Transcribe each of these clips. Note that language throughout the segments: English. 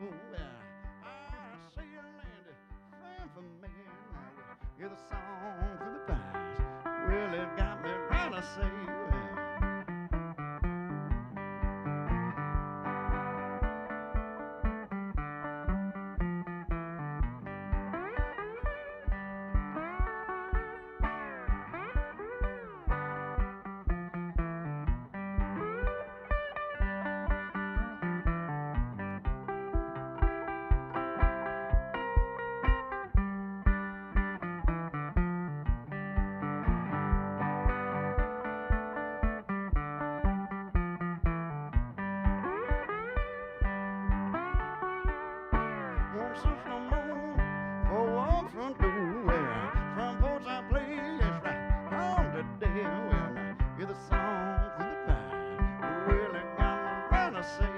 Ooh, I see you landed, friend for me. Hear the song through the pines. Well, it got me right to say, won't search no more for one front door. Well, front porch I play, it's right on the day. Well, hear the song through the pine. Well, it got me right to say,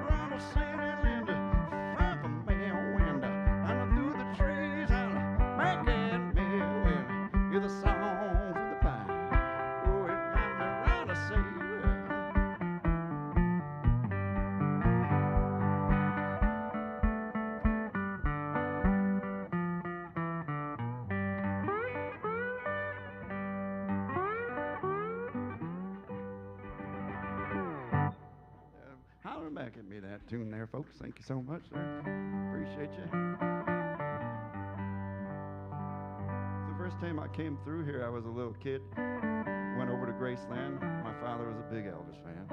around the city, Linda, front for me, window, and through the trees, and back at me. Well, hear the song through the pine. Oh, it got me right to say, holler back at me that tune there, folks. Thank you so much, sir. Appreciate you. The first time I came through here, I was a little kid. Went over to Graceland. My father was a big Elvis fan.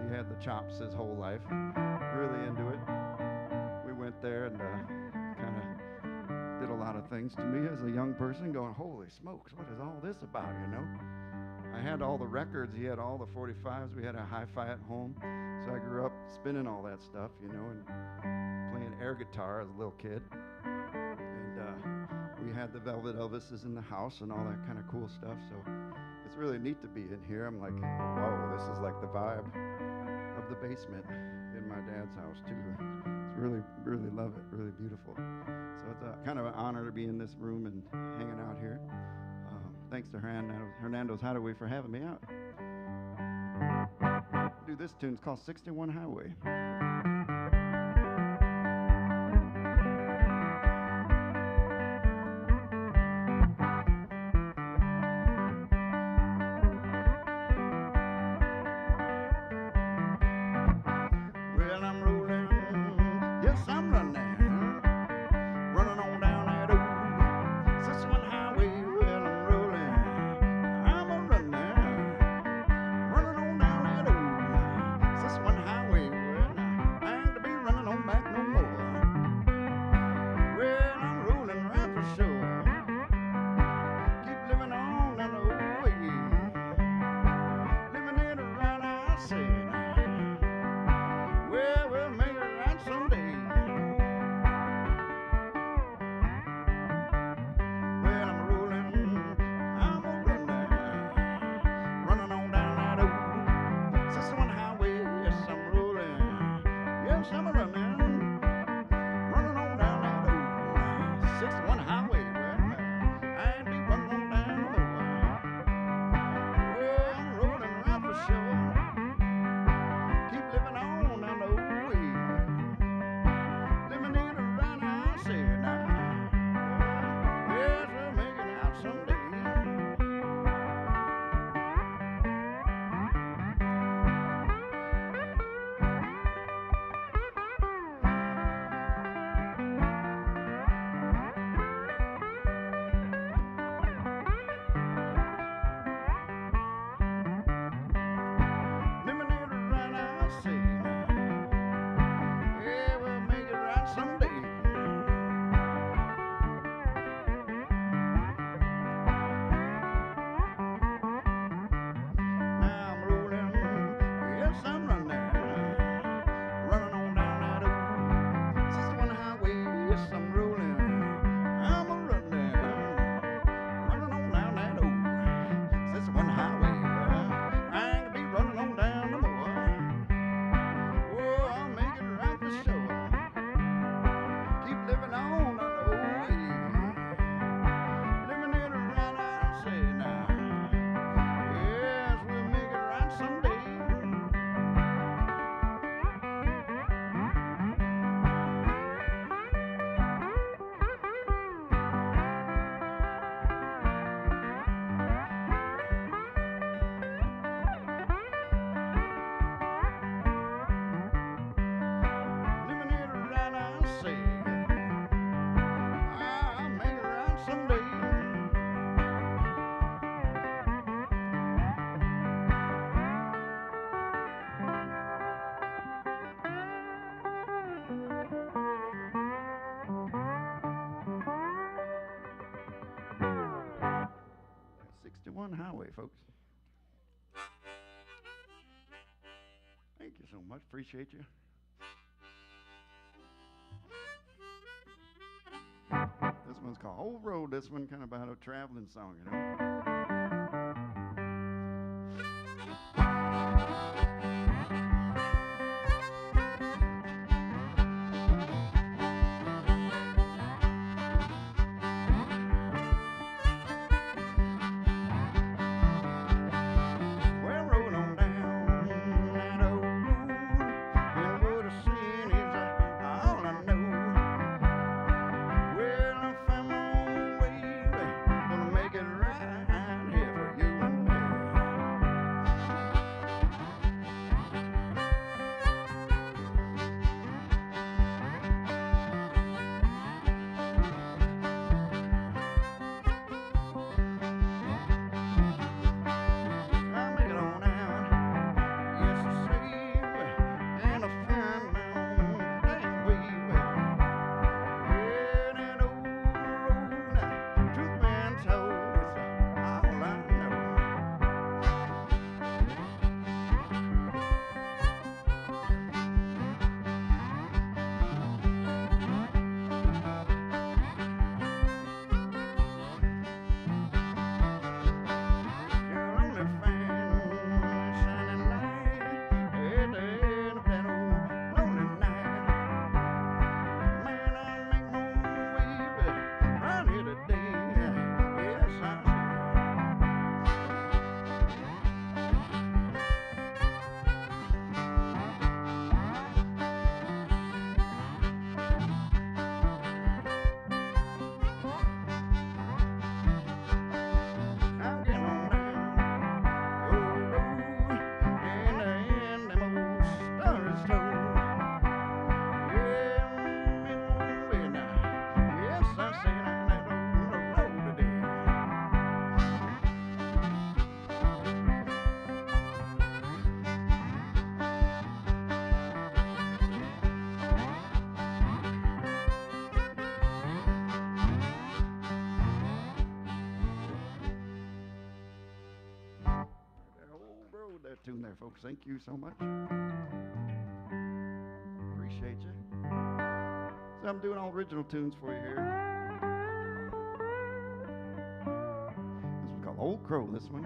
He had the chops his whole life. Really into it. We went there and kind of did a lot of things to me as a young person, going, holy smokes, what is all this about, you know? I had all the records. He had all the 45s. We had a hi-fi at home. So I grew up spinning all that stuff, you know, and playing air guitar as a little kid. And we had the Velvet Elvises in the house and all that kind of cool stuff. So it's really neat to be in here. I'm like, whoa, this is like the vibe of the basement in my dad's house, too. It's really, really love it. Really beautiful. So it's kind of an honor to be in this room and hanging out here. Thanks to Hernando's Hideaway for having me out. Do this tune. It's called 61 Highway. Well, I'm rolling. Yes, I'm running. Running on down that old 61 highway. Well, I'm rolling. I'm a running. Running on down that old 61 highway. Well, Hideaway, folks. Thank you so much. Appreciate you. This one's called Old Road. This one kind of about a traveling song, you know. Tune there, folks. Thank you so much. Appreciate you. So I'm doing all original tunes for you here. This one's called Old Crow, this one.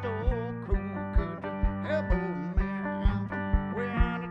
Old crow, could you help old man from way out of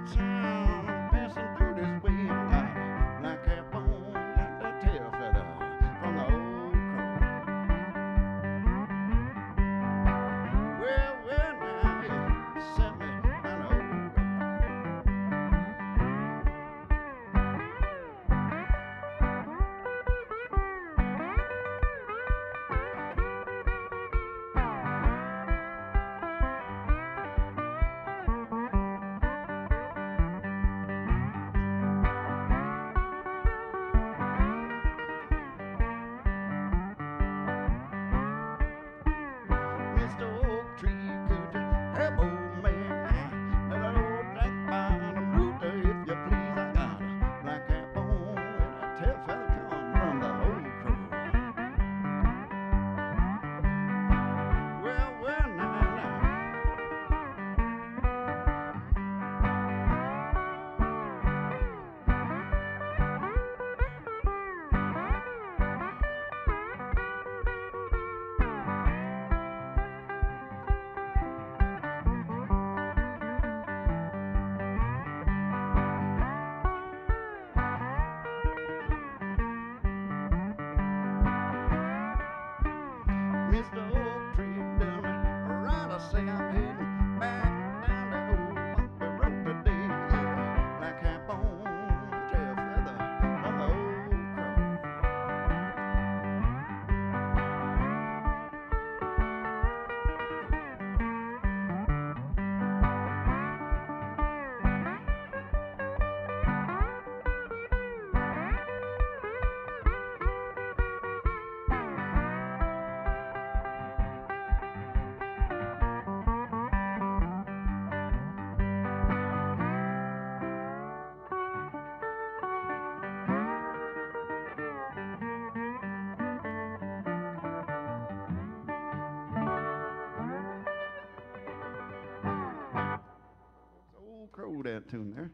dance tune there.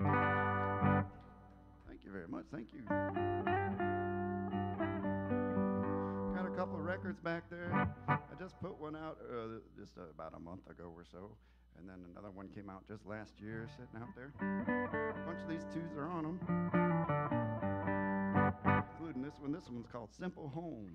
Thank you very much. Thank you. Got a couple of records back there. I just put one out just about a month ago or so. And then another one came out just last year, sitting out there. A bunch of these tunes are on them, including this one. This one's called Simple Home.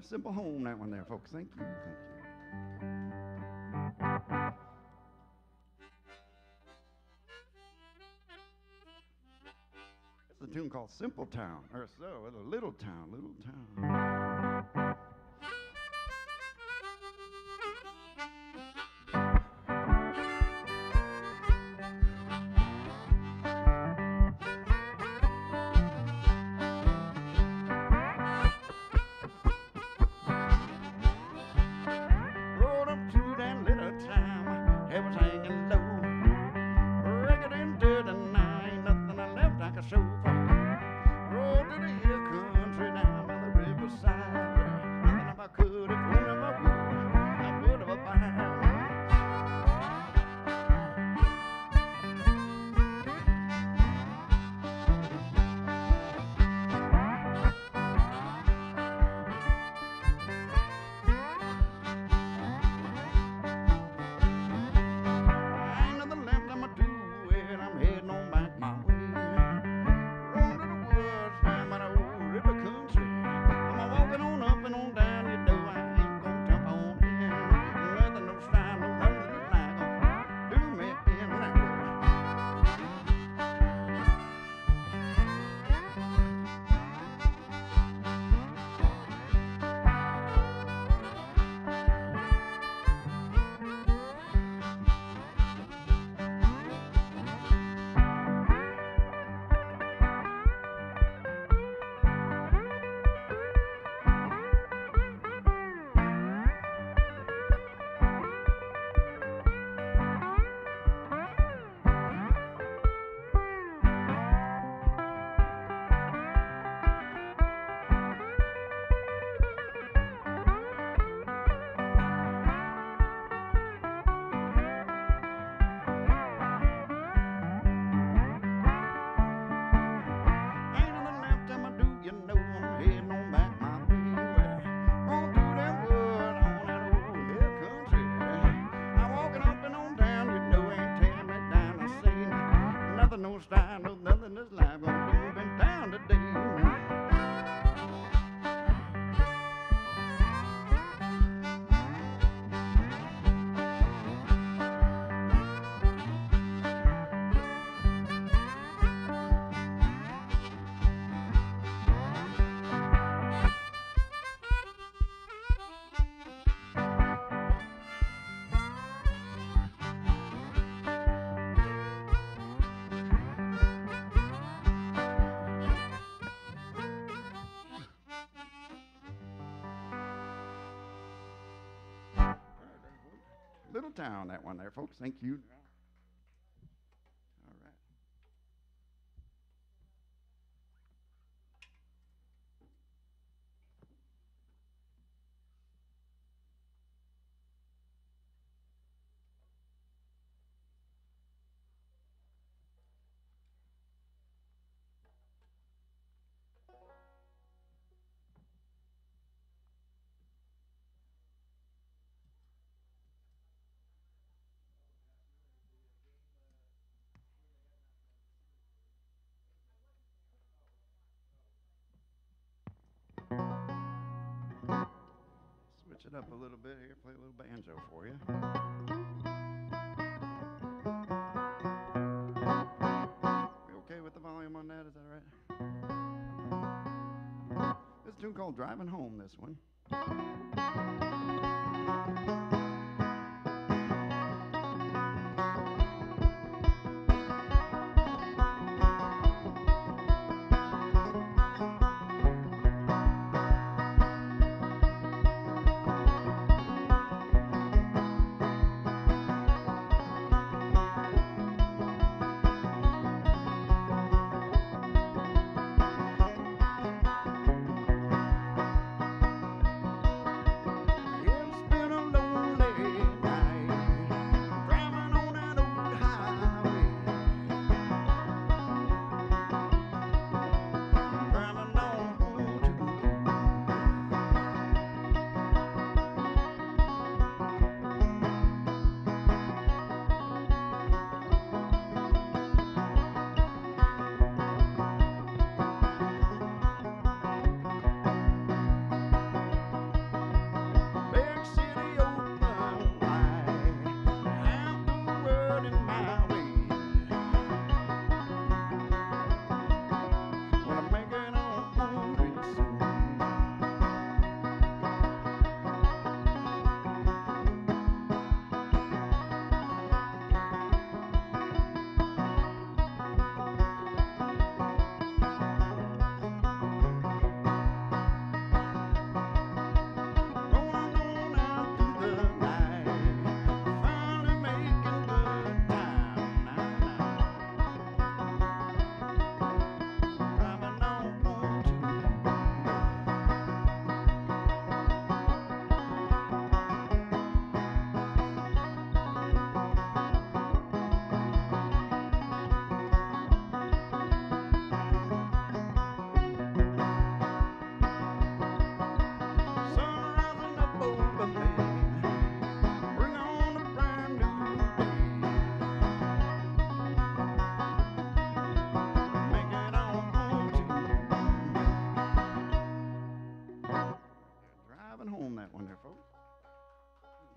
Simple Home, that one there, folks. Thank you. Thank you. It's a tune called Simple Town, or so, Little Town, Little Town. Everything in low, ragged and dirty, and ain't nothing left I can show for. bother, no strife, no nothing this life gonna do in town today. Little town, that one there, folks. Thank you. All right. Switch it up a little bit here, play a little banjo for you. We okay with the volume on that? Is that right? This is a tune called Driving Home, this one.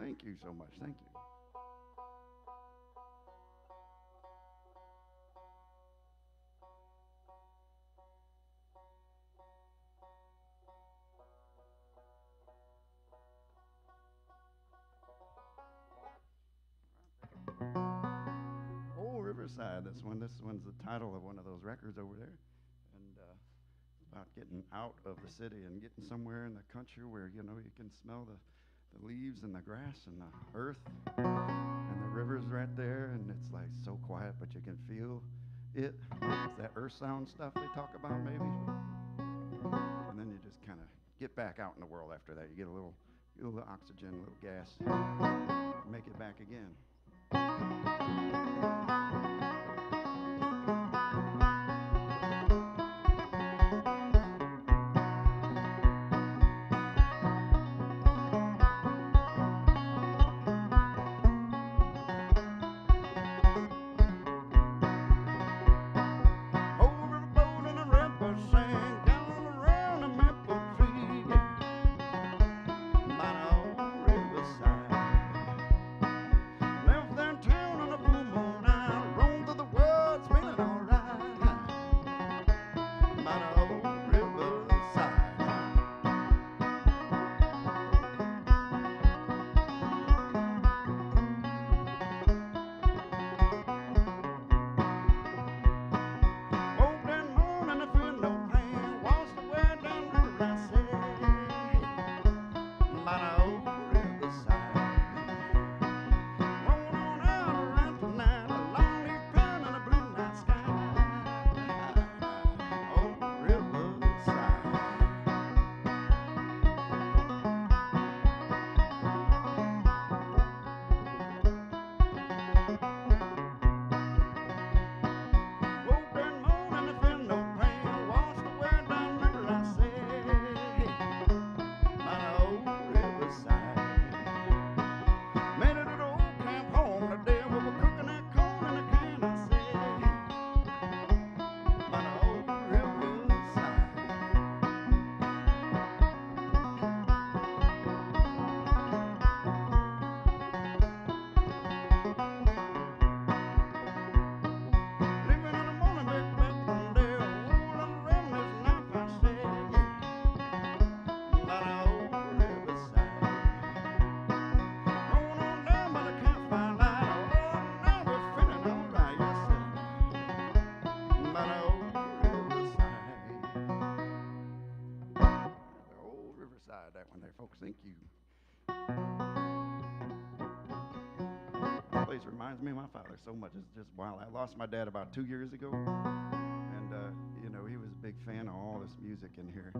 Thank you so much. Thank you. Oh, Riverside. This one's the title of one of those records over there, and it's about getting out of the city and getting somewhere in the country where you can smell the leaves and the grass and the earth, and the river's right there, and it's like so quiet, but you can feel it. It's that earth sound stuff they talk about, maybe. And then you just kind of get back out in the world after that. You get a little oxygen, a little gas, make it back again. folks. Thank you. This place reminds me of my father so much. It's just wild. I lost my dad about 2 years ago, and you know, he was a big fan of all this music in here.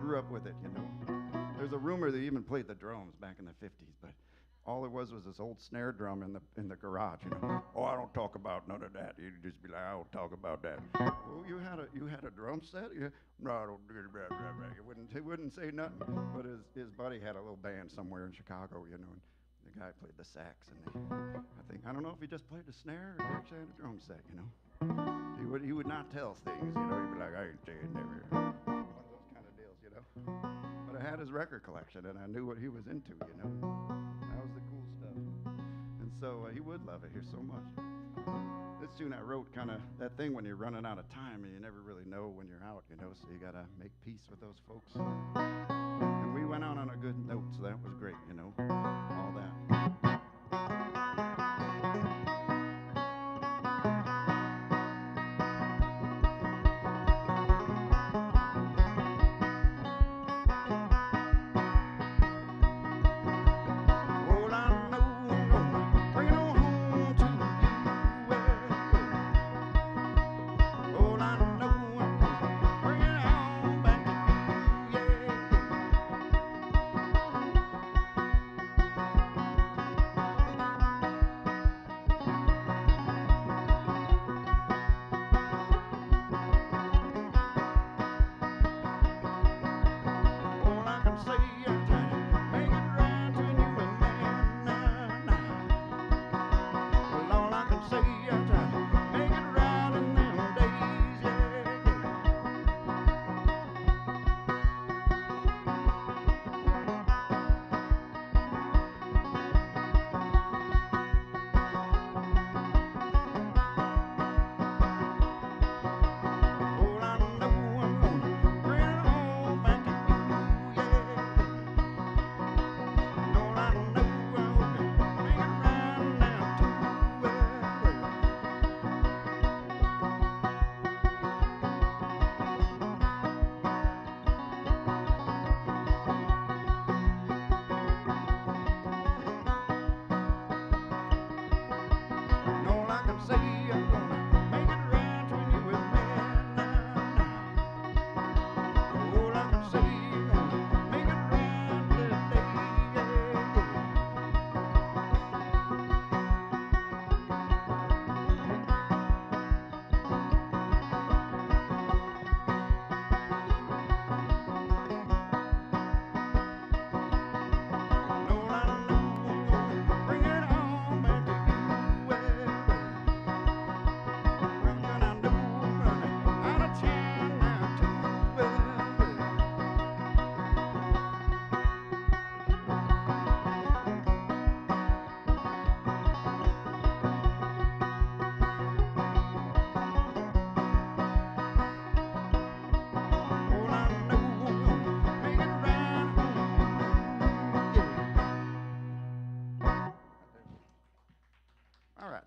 Grew up with it, you know. There's a rumor that he even played the drums back in the 50s, but all it was this old snare drum in the garage. You know, oh, I don't talk about none of that. You'd just be like, I don't talk about that. Oh, you had a drum set? Yeah. No, I don't do it. He wouldn't say nothing. But his buddy had a little band somewhere in Chicago, you know, and the guy played the sax, and I don't know if he just played the snare or he actually had a drum set, you know. He would not tell things, you know. He'd be like, I ain't saying never. One of those kind of deals, you know. But I had his record collection, and I knew what he was into, you know. That was the cool stuff. And so he would love it here so much. This tune I wrote, kind of that thing when you're running out of time and you never really know when you're out, you know, so you got to make peace with those folks. And we went out on a good note, so that was great, you know, all that.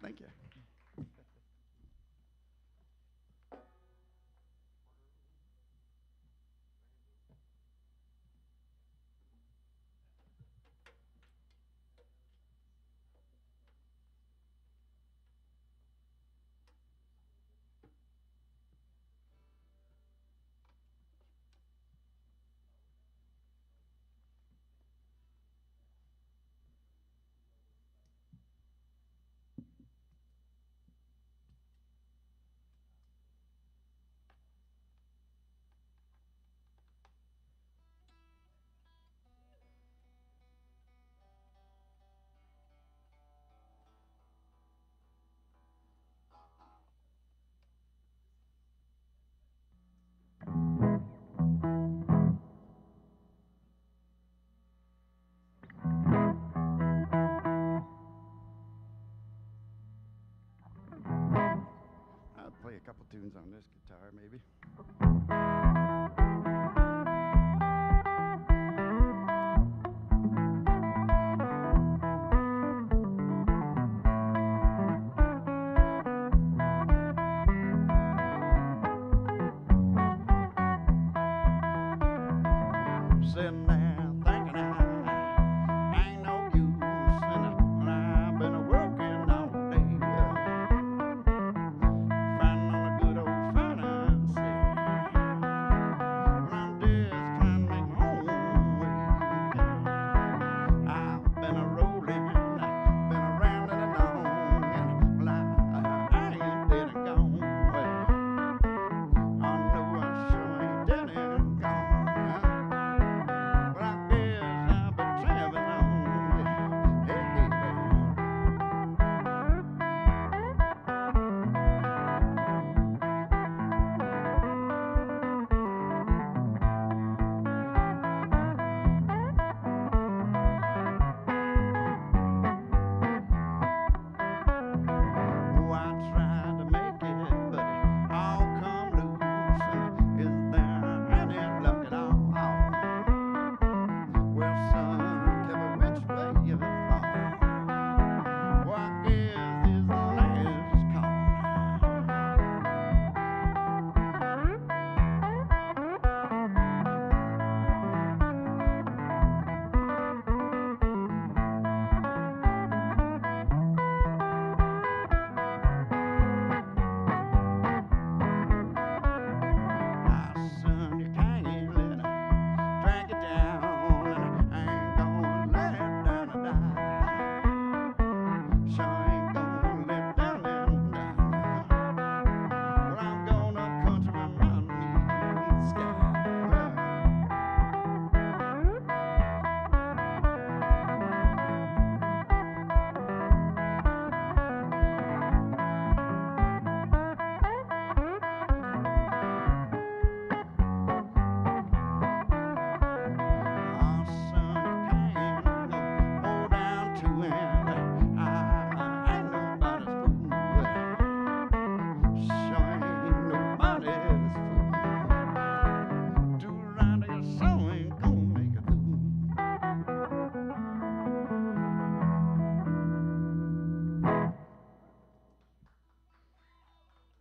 Thank you. I'll play a couple tunes on this guitar, maybe. Sitting there thinking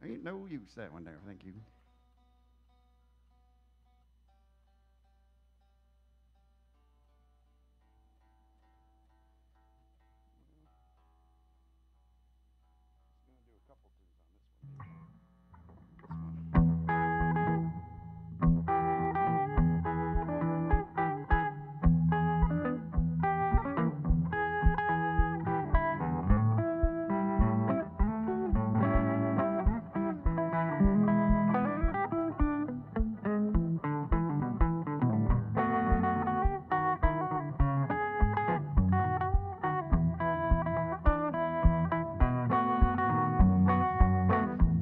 Ain't no use, that one there. Thank you. Just gonna do a couple tunes on this one.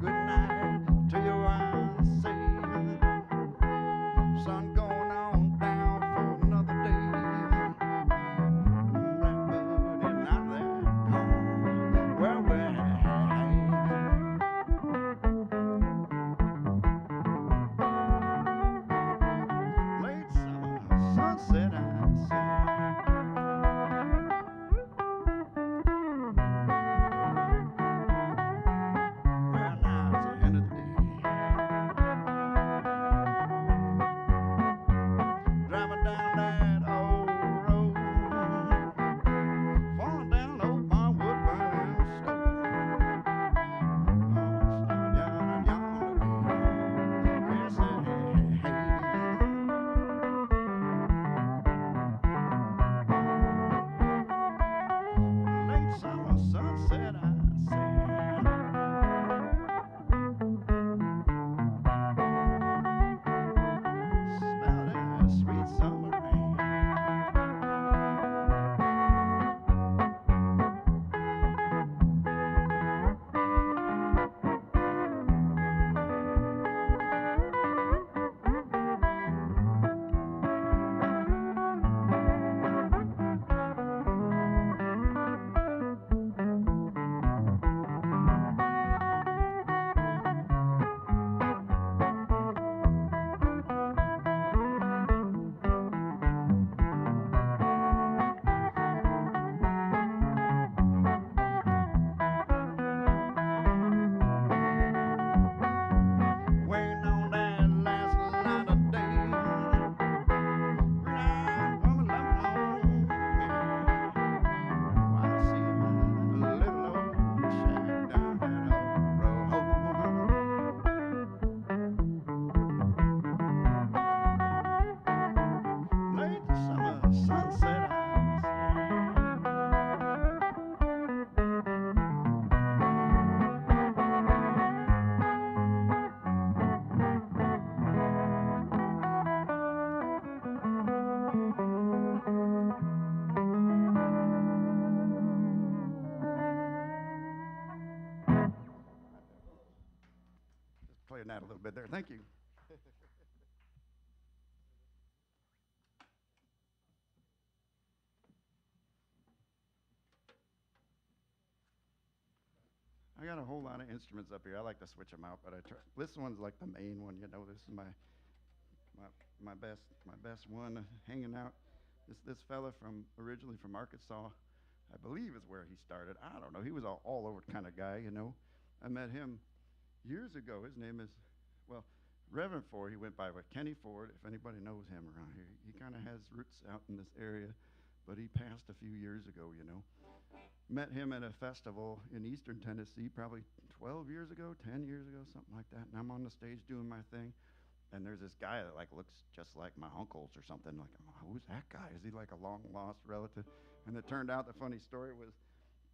Good night to you, I say. Sun going on down for another day. Blackbird in out that home where we're late summer sunset, I say. Well, now it's the end of the day. Driving down that old road, falling down old my wood burning stove. Down yonder way. Yes, hey, late summer sunset, I say. Smell that sweet summer rain. Waiting on that last light of day. Green-eyed woman loving on me. Oh, I see my little old shack down that old road. Late summer sunset, just playing that a little bit there. Thank you. I got a whole lot of instruments up here. I like to switch them out, but I try. This one's like the main one, you know. This is my best one hanging out. This fella from originally from Arkansas, I believe is where he started. I don't know. He was all over kind of guy, you know. I met him years ago. His name is, well, Reverend Ford. He went by with Kenny Ford. If anybody knows him around here, he kind of has roots out in this area, but he passed a few years ago, you know. Met him at a festival in Eastern Tennessee probably 12 years ago, 10 years ago, something like that. And I'm on the stage doing my thing, and there's this guy that like looks just like my uncles or something. Like, oh, who's that guy? Is he like a long lost relative? And it turned out the funny story was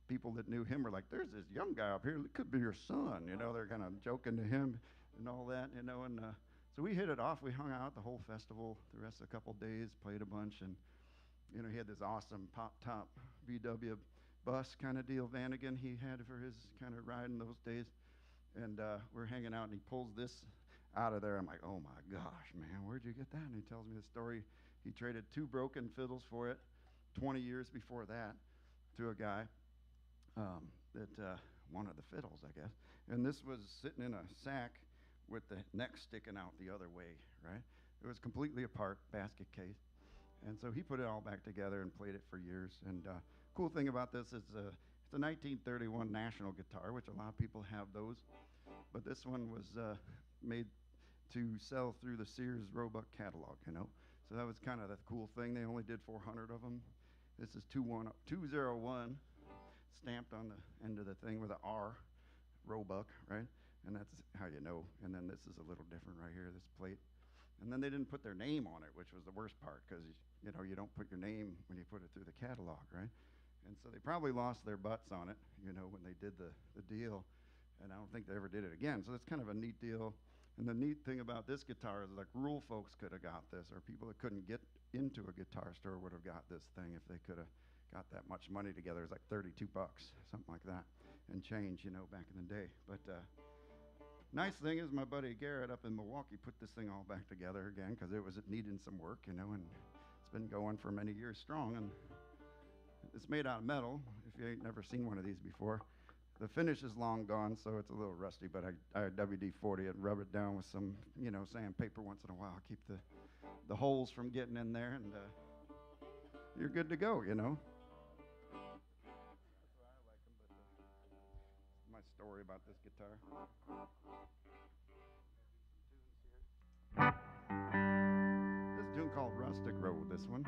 people that knew him were like, there's this young guy up here. It could be your son. You know, they're kind of joking to him and all that, you know. And so we hit it off. We hung out the whole festival, the rest of the couple days, played a bunch. And, you know, he had this awesome pop-top VW bus kind of deal, Vanagon, he had for his kind of ride in those days. And we're hanging out, and he pulls this out of there. I'm like, oh, my gosh, man, where'd you get that? And he tells me the story. He traded 2 broken fiddles for it 20 years before that to a guy that wanted the fiddles, I guess. And this was sitting in a sack with the neck sticking out the other way, right? It was completely apart, basket case. And so he put it all back together and played it for years. And cool thing about this is it's a 1931 National guitar, which a lot of people have those. but this one was made to sell through the Sears Roebuck catalog, you know. So that was kind of the cool thing. They only did 400 of them. This is 201, stamped on the end of the thing with an R, Roebuck, right? And that's how you know. And then this is a little different right here, this plate. And then they didn't put their name on it, which was the worst part, because you know, you don't put your name when you put it through the catalog, right? And so they probably lost their butts on it, you know, when they did the deal. And I don't think they ever did it again. So that's kind of a neat deal. And the neat thing about this guitar is, like, rural folks could have got this, or people that couldn't get into a guitar store would have got this thing if they could have got that much money together. It was like 32 bucks, something like that, and change, you know, back in the day. But nice thing is, my buddy Garrett up in Milwaukee put this thing all back together again, because it was needing some work, you know, and it's been going for many years strong. And it's made out of metal, if you ain't never seen one of these before. The finish is long gone, so it's a little rusty, but I WD-40 it and rub it down with some, you know, sandpaper once in a while. Keep the holes from getting in there, and you're good to go, you know. That's why I like them, but my story about this guitar. This tune called Rustic Road, this one.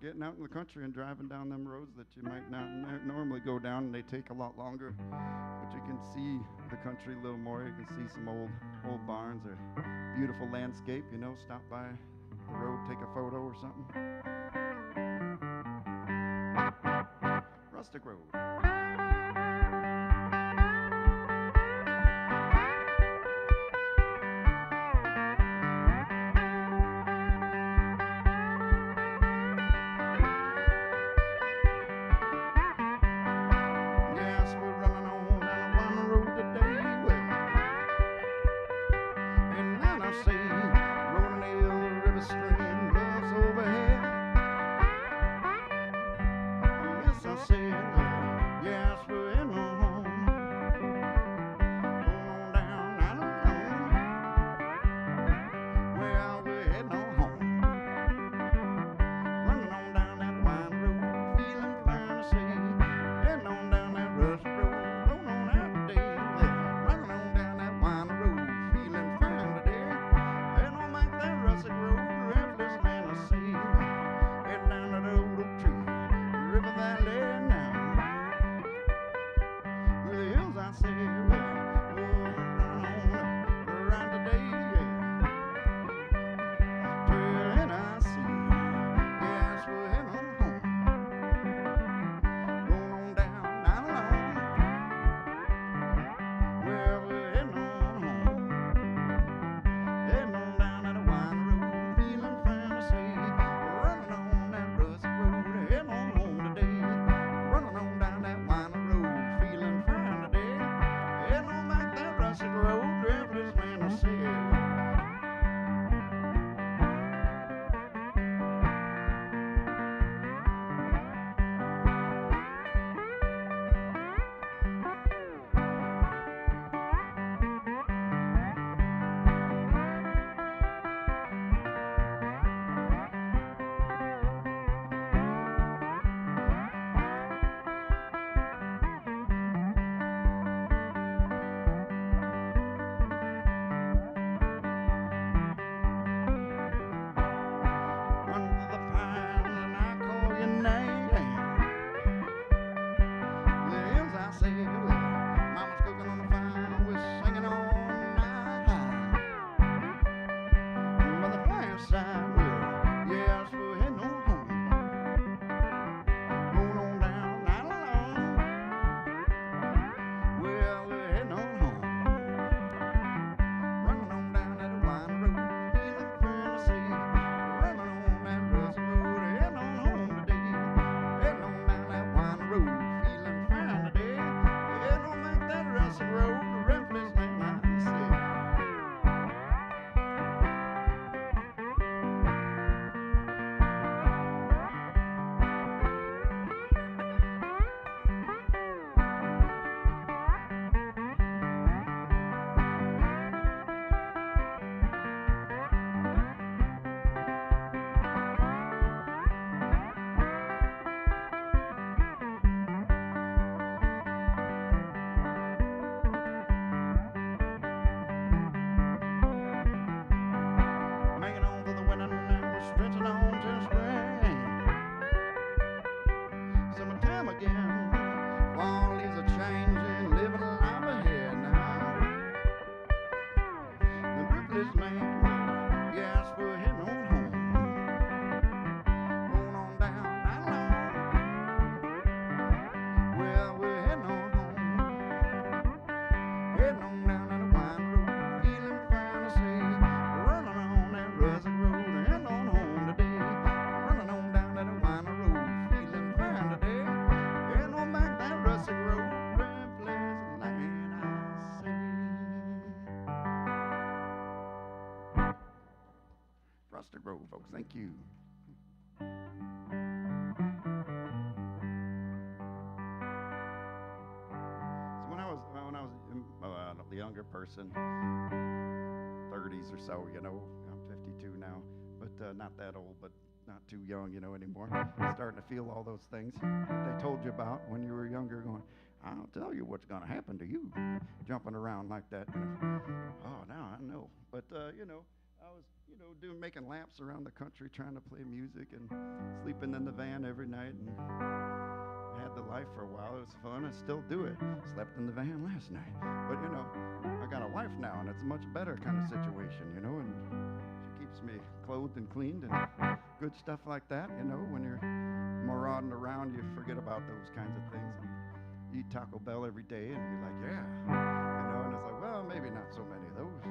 Getting out in the country and driving down them roads that you might not normally go down, and they take a lot longer, but you can see the country a little more. You can see some old barns or beautiful landscape, you know. Stop by the road, take a photo or something. Rustic Road. Yes, Heading on down that wine road, feeling fine to say. Running on that rustic road, heading on home today. Running on down that wine road, feeling fine today. Heading on back that rustic road, breathless land I say. Rustic road, folks. Thank you. The younger person, 30s or so, you know. I'm 52 now, but not that old, but not too young, you know, anymore. Starting to feel all those things that they told you about when you were younger, going, I'll tell you what's going to happen to you, jumping around like that. You know. Oh, now I know. But, you know, I was, you know, making laps around the country trying to play music and sleeping in the van every night and had the life for a while. It was fun. I still do it. Slept in the van last night. But, you know, I got a wife now, and it's a much better kind of situation, you know, and she keeps me clothed and cleaned and good stuff like that, you know. When you're marauding around, you forget about those kinds of things. And you eat Taco Bell every day, and you're like, yeah. You know, and it's like, well, maybe not so many of those.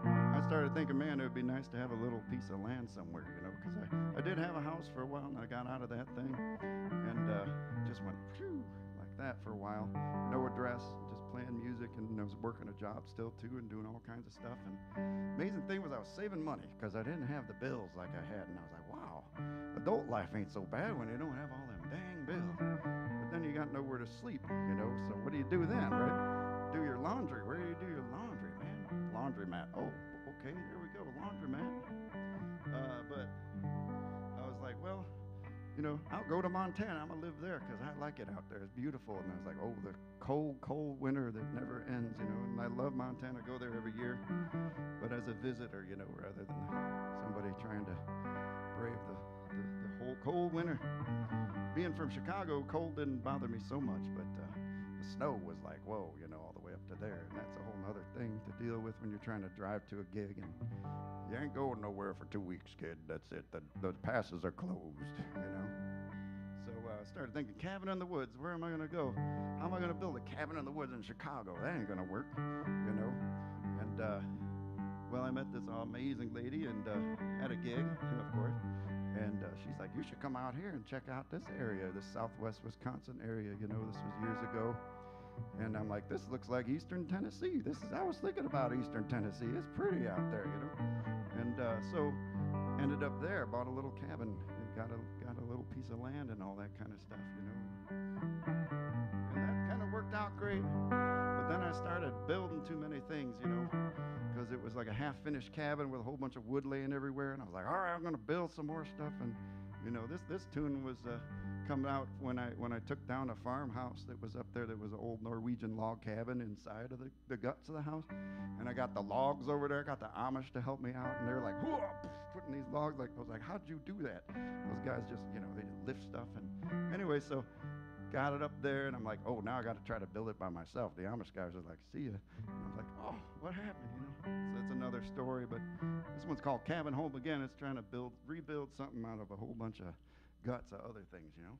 I started thinking, man, it would be nice to have a little piece of land somewhere, you know, because I did have a house for a while, and I got out of that thing, and just went, phew, like that for a while. No address, just playing music, and I was working a job still, too, and doing all kinds of stuff, and amazing thing was I was saving money, because I didn't have the bills like I had, and I was like, wow, adult life ain't so bad when you don't have all them dang bills. But then you got nowhere to sleep, you know, so what do you do then, right? Do your laundry. Where do you do your laundry, man? Laundromat. Oh, okay, there we go, laundromat. But I was like, well, you know, I'll go to Montana. I'm going to live there because I like it out there. It's beautiful. And I was like, oh, the cold, cold winter that never ends, you know. And I love Montana. Go there every year. But as a visitor, you know, rather than somebody trying to brave the whole cold winter. Being from Chicago, cold didn't bother me so much. But the snow was like, whoa, you know, all the way up to there. And that's a whole other thing to deal with when you're trying to drive to a gig. And you ain't going nowhere for 2 weeks, kid. That's it. The passes are closed, you know. So I started thinking, cabin in the woods. Where am I going to go? How am I going to build a cabin in the woods in Chicago? That ain't going to work, you know. And, well, I met this amazing lady and had a gig, of course. And she's like, you should come out here and check out this area, this southwest Wisconsin area. You know, this was years ago. And I'm like, this looks like Eastern Tennessee. I was thinking about Eastern Tennessee. It's pretty out there, you know. And so ended up there, bought a little cabin, and got a little piece of land and all that kind of stuff, you know. And that kind of worked out great. But then I started building too many things, you know, because it was like a half-finished cabin with a whole bunch of wood laying everywhere. And I was like, all right, I'm going to build some more stuff. And, you know, this tune was coming out when I took down a farmhouse that was up there that was an old Norwegian log cabin inside of the guts of the house. And I got the logs over there, got the Amish to help me out, and they're like, putting these logs, like, I was like, how'd you do that? Those guys just, you know, they lift stuff. And anyway, so got it up there, and I'm like, oh, now I got to try to build it by myself. The Amish guys are like, see ya. And I was like, oh, what happened, you know? So that's another story, but this one's called Cabin Home Again. It's trying to rebuild something out of a whole bunch of guts of other things, you know?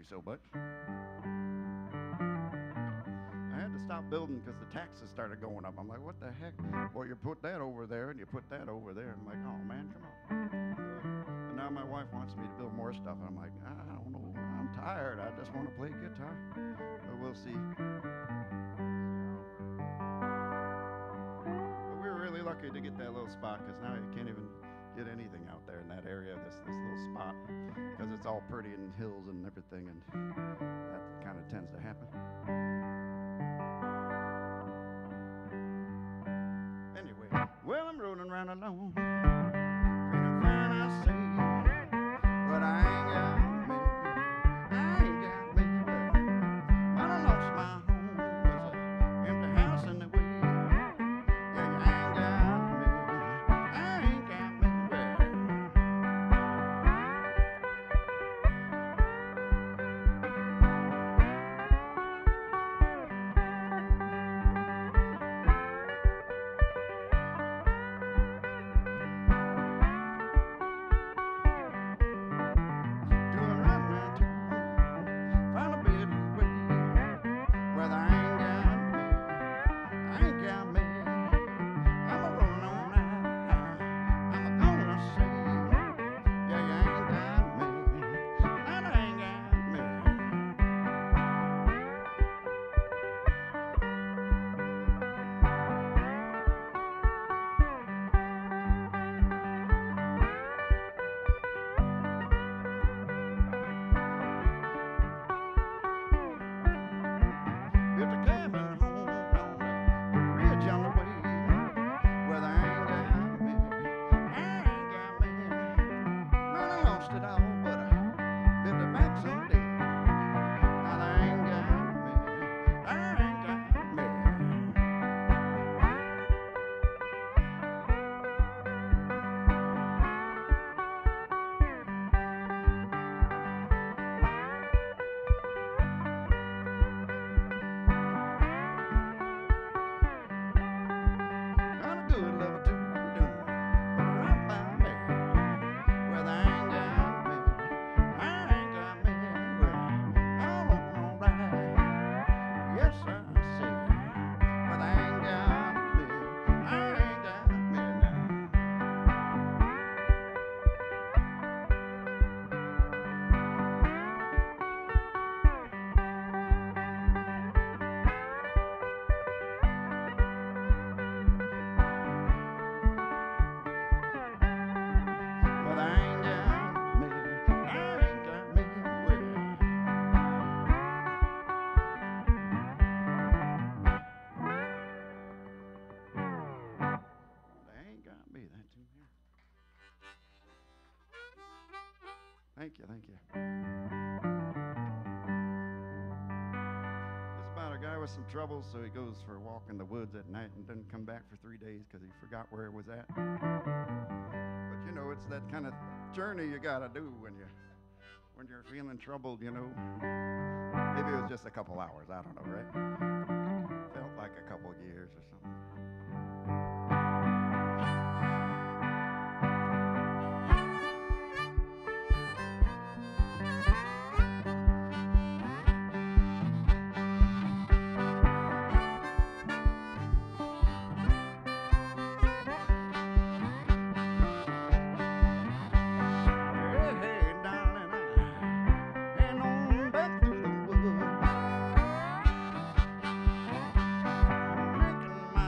so much. I had to stop building because the taxes started going up. I'm like, what the heck? Well, you put that over there and you put that over there. I'm like, oh man, come on. And now my wife wants me to build more stuff. And I'm like, I don't know. I'm tired. I just want to play guitar. But we'll see. But we were really lucky to get that little spot because now you can't even get anything out there in that area, this little spot, because it's all pretty and hills and everything, and that kind of tends to happen. Anyway, well, I'm rolling around alone, feeling fine, I say, but I ain't got me, but I lost my home, there's an empty house in the way, yeah, you ain't got me, I ain't got me. Thank you, thank you. It's about a guy with some trouble, so he goes for a walk in the woods at night and doesn't come back for 3 days because he forgot where he was at. But you know, it's that kind of journey you gotta do when you're feeling troubled, you know. Maybe it was just a couple hours, I don't know, right? Felt like a couple years or something. My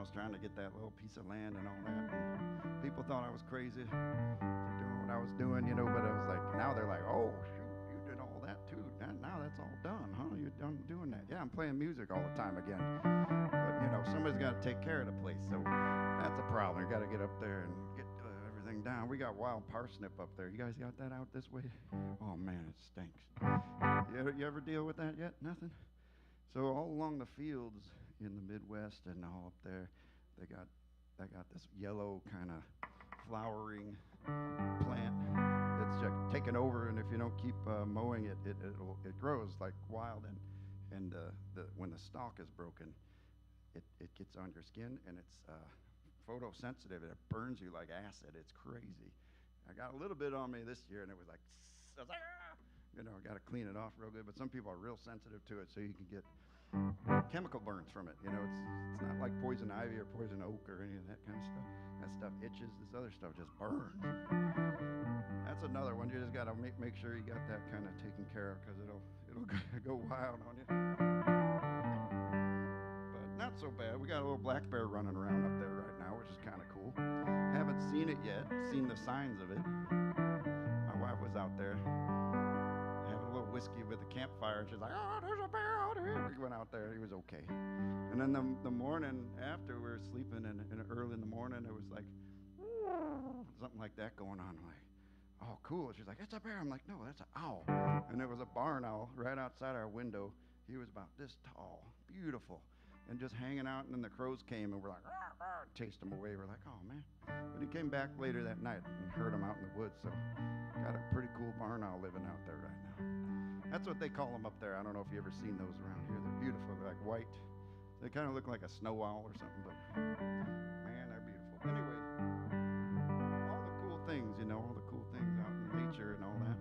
was trying to get that little piece of land and all that. And people thought I was crazy for doing what I was doing, but I was like, now they're like, oh, shoot, you did all that too. Now that's all done, huh? You're done doing that. Yeah, I'm playing music all the time again. But, somebody's got to take care of the place. So that's a problem. You got to get up there and get everything down. We got wild parsnip up there. You guys got that out this way? Oh, man, it stinks. You ever deal with that yet? Nothing? So all along the fields in the Midwest and all up there, they got this yellow kind of flowering plant that's just taken over, and if you don't keep mowing it, it grows like wild, and when the stalk is broken, it gets on your skin, and it's photosensitive, and it burns you like acid. It's crazy. I got a little bit on me this year, and it was like, I got to clean it off real good. But some people are real sensitive to it, so you can get chemical burns from it. It's not like poison ivy or poison oak or any of that kind of stuff. That stuff itches. This other stuff just burns. That's another one. You just got to make sure you got that kind of taken care of, because it'll go wild on you. But not so bad. We got a little black bear running around up there right now, which is kind of cool. Haven't seen it yet. Seen the signs of it. My wife was out there having a little whiskey with a campfire, and she's like, "Oh, there's a bear out here." We went out there. He was okay. And then the morning after, we were sleeping, and early in the morning, it was like something like that going on. I'm like, oh, cool. She's like, "It's a bear." I'm like, "No, that's an owl." And there was a barn owl right outside our window. He was about this tall, beautiful, and just hanging out. And then the crows came, and we're like, "Rah, rah," and chased him away. We're like, oh, man. But he came back later that night and heard him out in the woods. So got a pretty cool barn owl living out there right now. That's what they call them up there. I don't know if you ever seen those around here. They're beautiful. They're like white. They kind of look like a snow owl or something, but man, they're beautiful. Anyway, all the cool things, all the cool things out in nature and all that.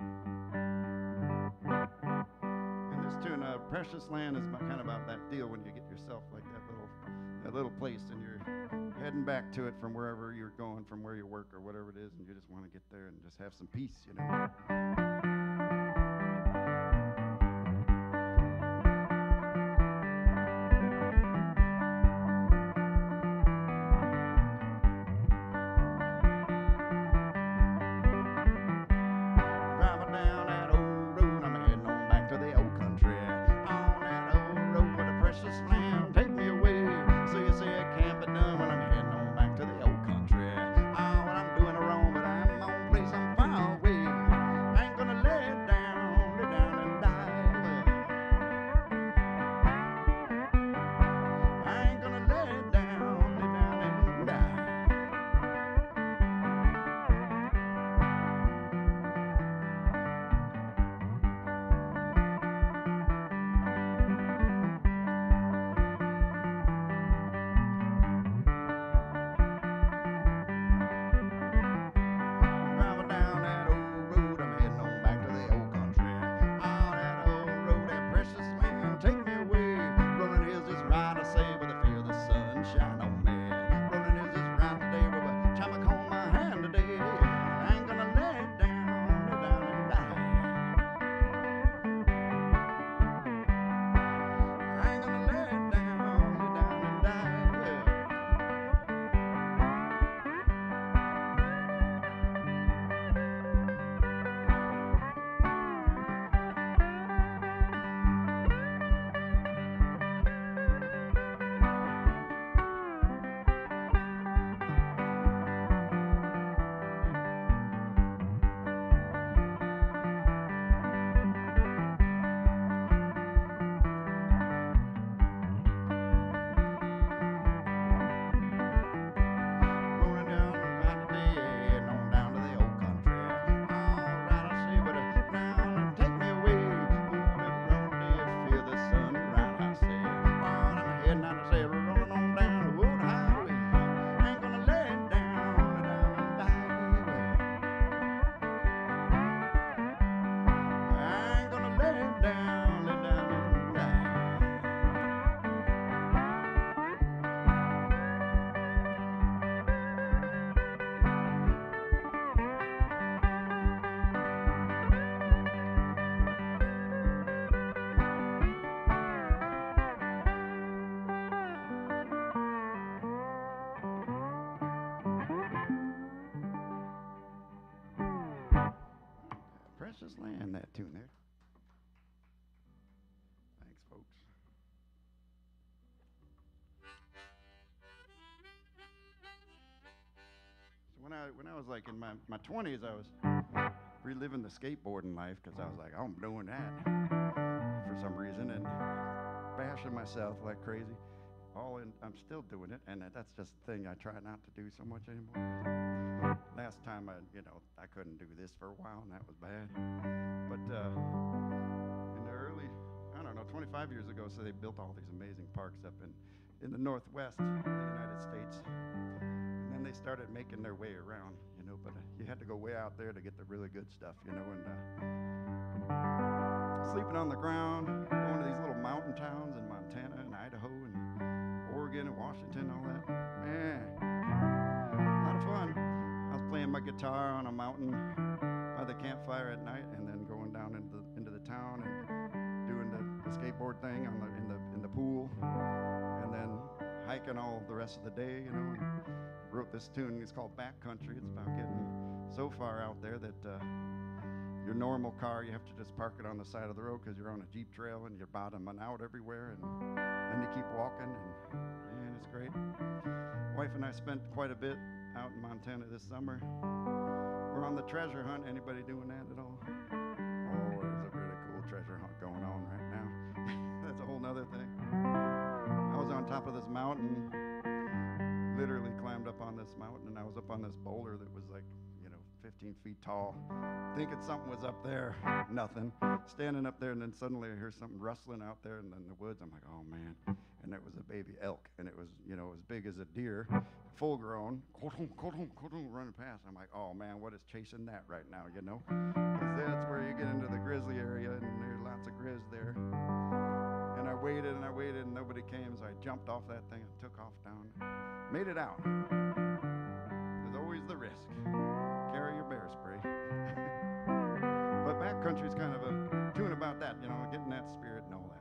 And this tune, Precious Land, is kind of about that deal when you get yourself like that little place, and you're heading back to it from wherever you're going, from where you work or whatever it is, and you just want to get there and just have some peace, let's just land that tune there. Thanks, folks. So when I was like in my 20s, I was reliving the skateboarding life because I was like, oh, I'm doing that for some reason and bashing myself like crazy. I'm still doing it, and that's just the thing I try not to do so much anymore. Last time I couldn't do this for a while, and that was bad. But in the early, 25 years ago, so they built all these amazing parks up in the northwest of the United States. And then they started making their way around, but you had to go way out there to get the really good stuff, and sleeping on the ground, going to these little mountain towns in Montana and Idaho and Oregon and Washington and all that. Man, a lot of fun. I was playing my guitar on a mountain by the campfire at night, and then going down into the town and doing the skateboard thing in the pool, and then hiking all the rest of the day. And wrote this tune. It's called Backcountry. It's about getting so far out there that your normal car, you have to just park it on the side of the road because you're on a Jeep trail and you're bottoming out everywhere, and then you keep walking, and man, it's great. Wife and I spent quite a bit out in Montana this summer. We're on the treasure hunt. Anybody doing that at all? Oh, there's a really cool treasure hunt going on right now. That's a whole nother thing. I was on top of this mountain, literally climbed up on this mountain, and I was up on this boulder that was like 15 feet tall, thinking something was up there. Nothing. Standing up there, and then suddenly I hear something rustling out there in the woods. I'm like, oh man. And it was a baby elk, and it was as big as a deer, full grown, running past. I'm like, oh man, what is chasing that right now, Because that's where you get into the grizzly area, and there's lots of grizz there. And I waited, and nobody came, so I jumped off that thing and took off down. Made it out. There's always the risk. Carry your bear spray. But Backcountry's kind of a tune about that, getting that spirit and all that.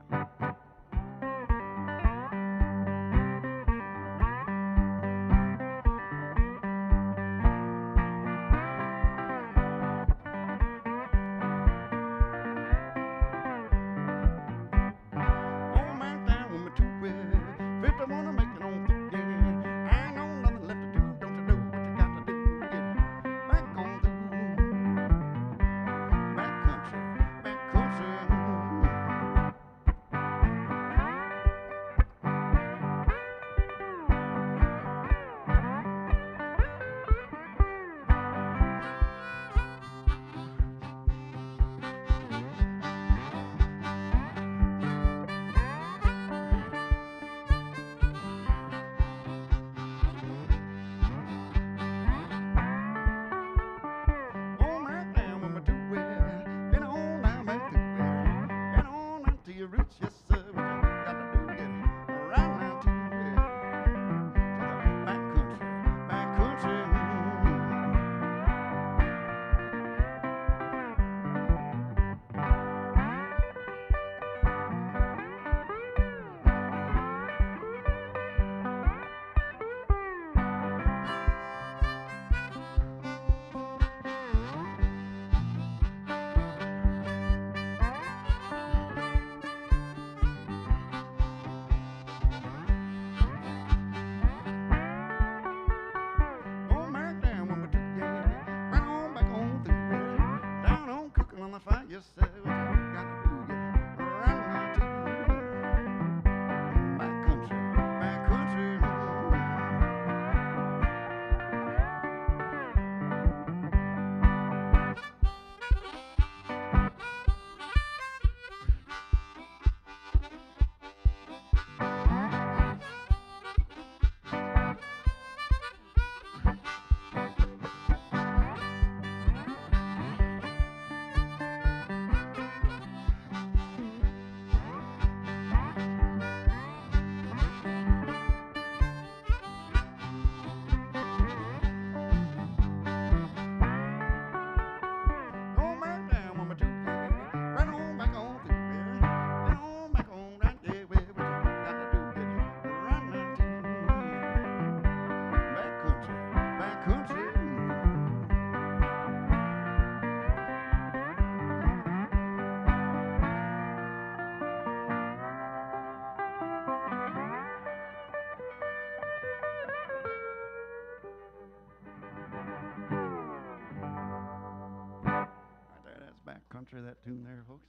country of that tune there, folks.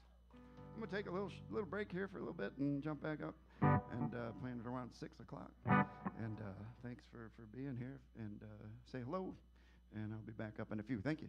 I'm gonna take a little break here for a little bit and jump back up and plan it around 6 o'clock. And thanks for being here and say hello. And I'll be back up in a few. Thank you.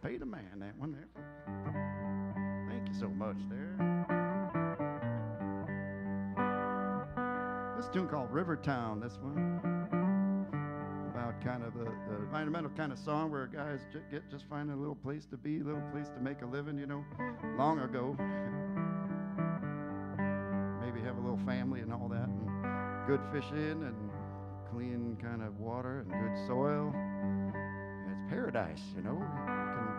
Pay the man, that one there. Thank you so much there. This tune called Rivertown, this one. About kind of the environmental kind of song where guys just finding a little place to be, a little place to make a living, you know, long ago. Maybe have a little family and all that, and good fishing and clean kind of water and good soil. It's paradise, you know.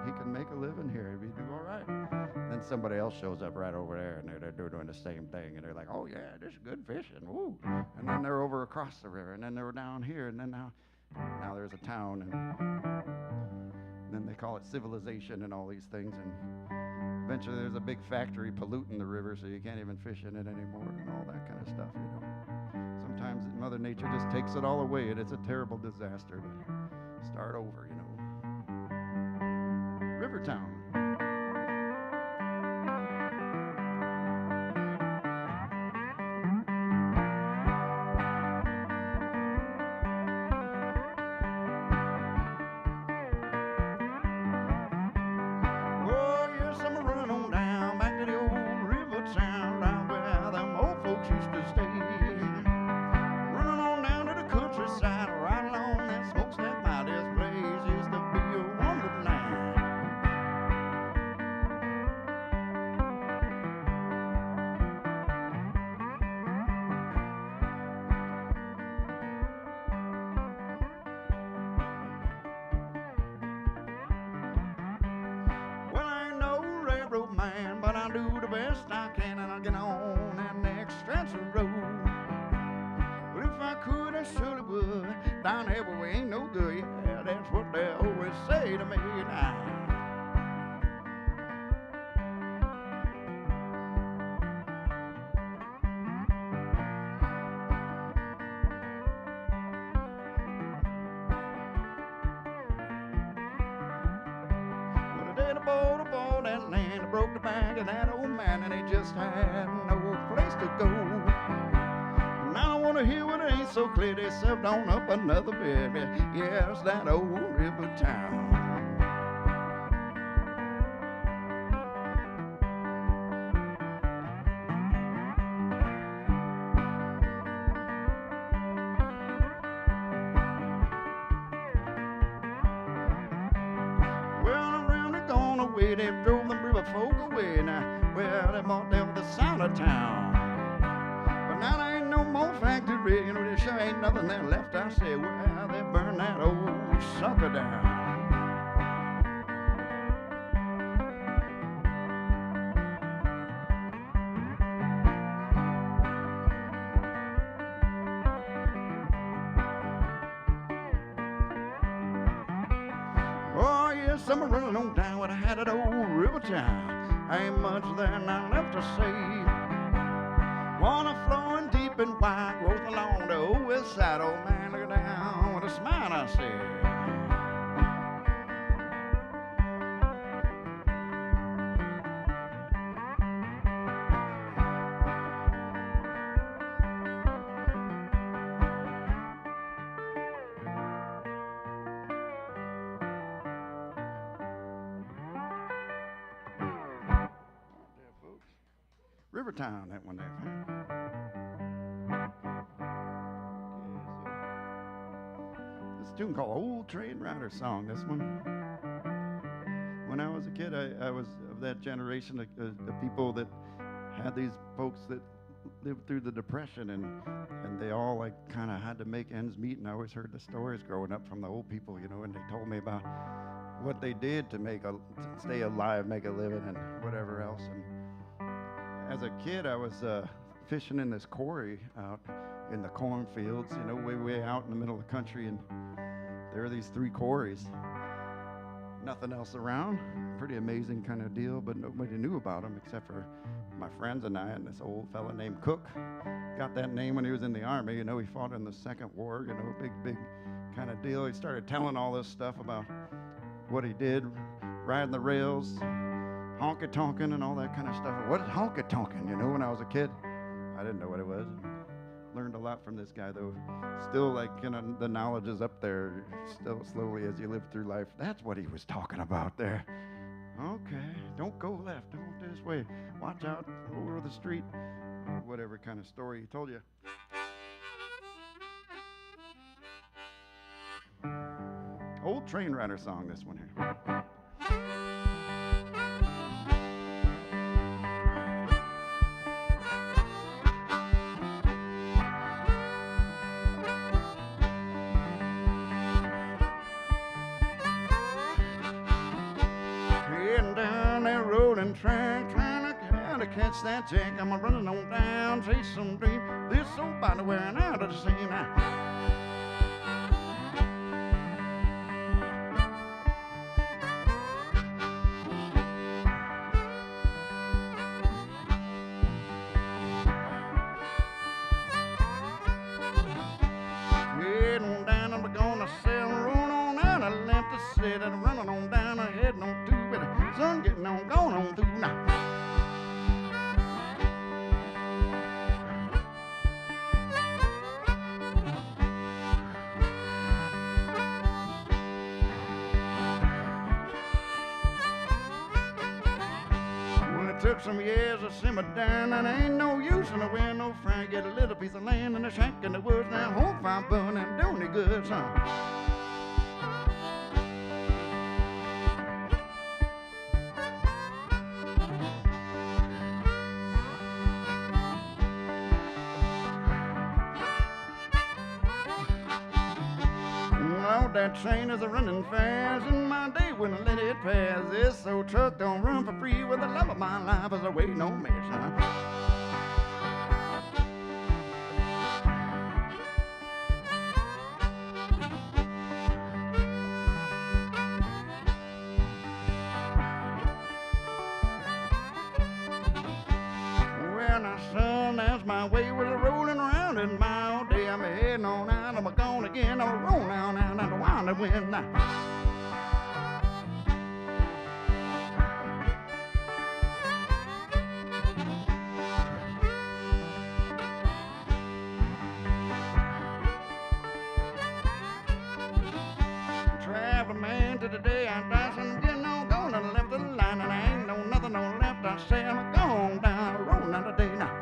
He can make a living here. We do all right. Then somebody else shows up right over there, and they're doing the same thing, and they're like, oh yeah, this is good fishing, woo. And then they're over across the river, and then they're down here, and then now there's a town, and then they call it civilization and all these things, and eventually there's a big factory polluting the river, so you can't even fish in it anymore, and all that kind of stuff, you know. Sometimes Mother Nature just takes it all away, and it's a terrible disaster. But start over, you know. Rivertown. Oh, yes, I'm running on down back to the old river town, down where them old folks used to stay. Running on down to the countryside, right along that smokestack by this place used to be a wonderland. Well, I ain't no railroad man, but I do the best I can, and I'll get on that next stretch of road. Well, if I could, I surely would. Down Hideaway ain't no good, yeah, that's what they always say to me now. Well, the day the boat bought that land, I broke the back of that old man, and he just had no place to go. Now I want to hear what ain't so clear. They served on up another bed. Yeah, it's that old river town. Well, around they gone away. They drove them river folk away. Now, well, they bought them the side of town. But now there ain't no more factory, you know, there sure ain't nothing there left. I say, well, they burned that old sucker down. Oh, yes, I'm running on down when I had that old river town. Ain't much there now left to see. Water flowing deep and wide, growth along the old west side. Old man, look down with a smile, I said. Rivertown, that one there. This tune called Old Train Rider Song, this one. When I was a kid, I was of that generation of people that had these folks that lived through the Depression, and they all like kind of had to make ends meet, and I always heard the stories growing up from the old people, you know, and they told me about what they did to stay alive, make a living, and whatever else. And as a kid, I was fishing in this quarry out in the cornfields, you know, way out in the middle of the country, and there are these 3 quarries. Nothing else around. Pretty amazing kind of deal, but nobody knew about them except for my friends and I and this old fella named Cook. Got that name when he was in the Army. You know, he fought in the Second War, you know, big kind of deal. He started telling all this stuff about what he did, riding the rails, honky-tonkin' and all that kind of stuff. What is honky-tonkin', you know, when I was a kid? I didn't know what it was. Learned a lot from this guy, though. Still, like, you know, the knowledge is up there, still slowly as you live through life. That's what he was talking about there. Okay, don't go left, don't go this way. Watch out over the street, or whatever kind of story he told you. Old train rider song, this one here. Heading down that rolling track, trying to catch that jack. I'm running on down, chase some dream. This old body wearing out of the scene now. And running on down, heading on through with the sun getting on, going on through now. Well, it took some years to simmer down, and ain't no use in the wind, no frying. Get a little piece of land in the shack in the woods now, home fire burning, doing it good, son. That train is a running fast, and my day wouldn't let it pass. This old truck don't run for free, with the love of my life is waiting on me, son. Well, now, son, that's my way with a rolling around in my old day. I'm heading on out, I'm gone again, I'm rolling down and the wind and wind now. Traveling man to the day I die, son, I'm getting on going and left of the line, and I ain't no nothing on left. I say I'm going down, rolling down the day now.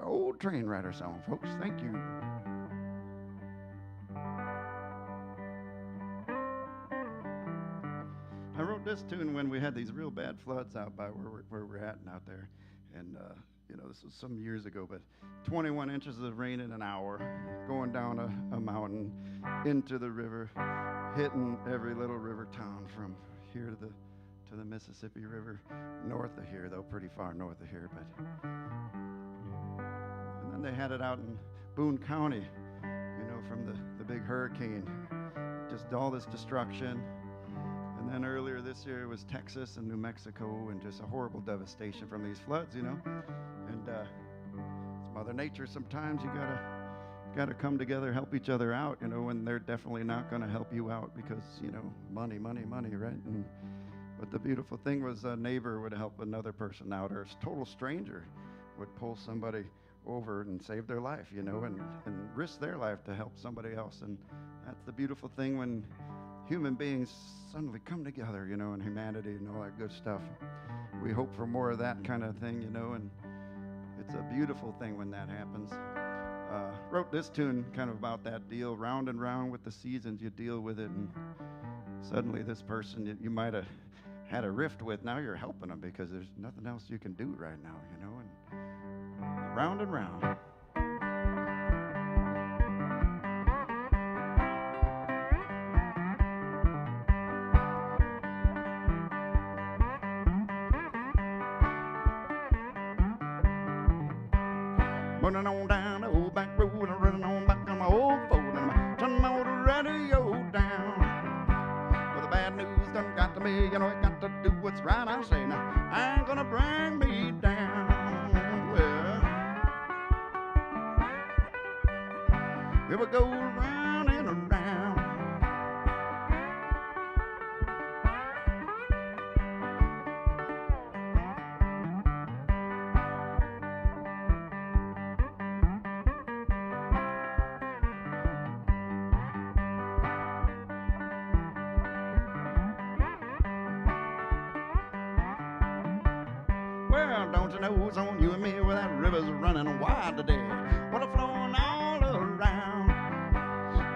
Old train rider song, folks. Thank you. I wrote this tune when we had these real bad floods out by where we're at and out there. And, you know, this was some years ago, but 21 inches of rain in an hour, going down a mountain into the river, hitting every little river town from here to the Mississippi River, north of here, though, pretty far north of here, but... And they had it out in Boone County, you know, from the big hurricane. Just all this destruction. And then earlier this year it was Texas and New Mexico, and just a horrible devastation from these floods, you know. And it's Mother Nature. Sometimes you gotta come together, help each other out, you know, and they're definitely not gonna help you out because, you know, money, right? But the beautiful thing was a neighbor would help another person out, or a total stranger would pull somebody over and save their life, you know, and risk their life to help somebody else. And that's the beautiful thing when human beings suddenly come together, you know, and humanity and all that good stuff. We hope for more of that kind of thing, you know, and it's a beautiful thing when that happens. Wrote this tune kind of about that deal, round and round with the seasons, you deal with it, and suddenly this person you might have had a rift with, now you're helping them because there's nothing else you can do right now, you know, and round and round. Running on down the old back road, and running on back on my old Ford, and I'm turning my old radio down. With a bad me, you know, I got to do what's right. I say, now, I ain't gonna bring me down. Well, here we go round and around. Well, don't you know it's on you and me where that river's running wide today? Water flowing all around.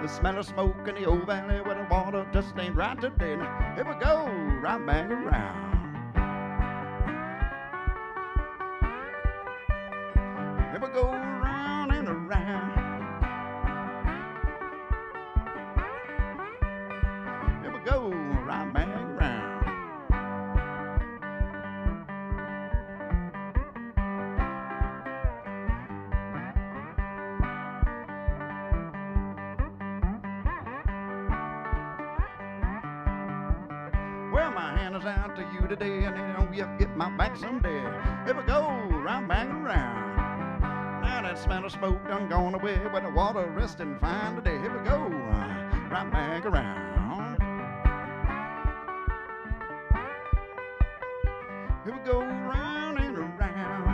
The smell of smoke in the old valley where the water just ain't right today. Now, here we go, right back around. Here we go round and around. Here we go, right back around. Well, my hand is out to you today, and then you'll get my back someday. Here we go, right back around. Now that smell of smoke done gone away, with the water resting fine today. Here we go, right back around. Here we go, round and around.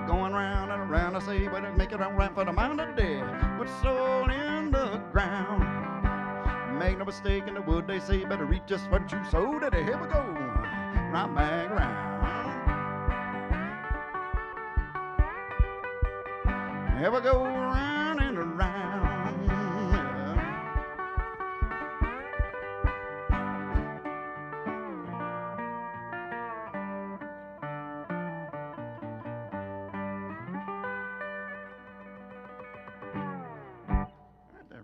Going round and around, I say, but it make it all right for the mind today. Put soul in the ground. Make no mistake in the wood, they say, better reap just what you sow today. Here we go, right back around. Here we go, round and around.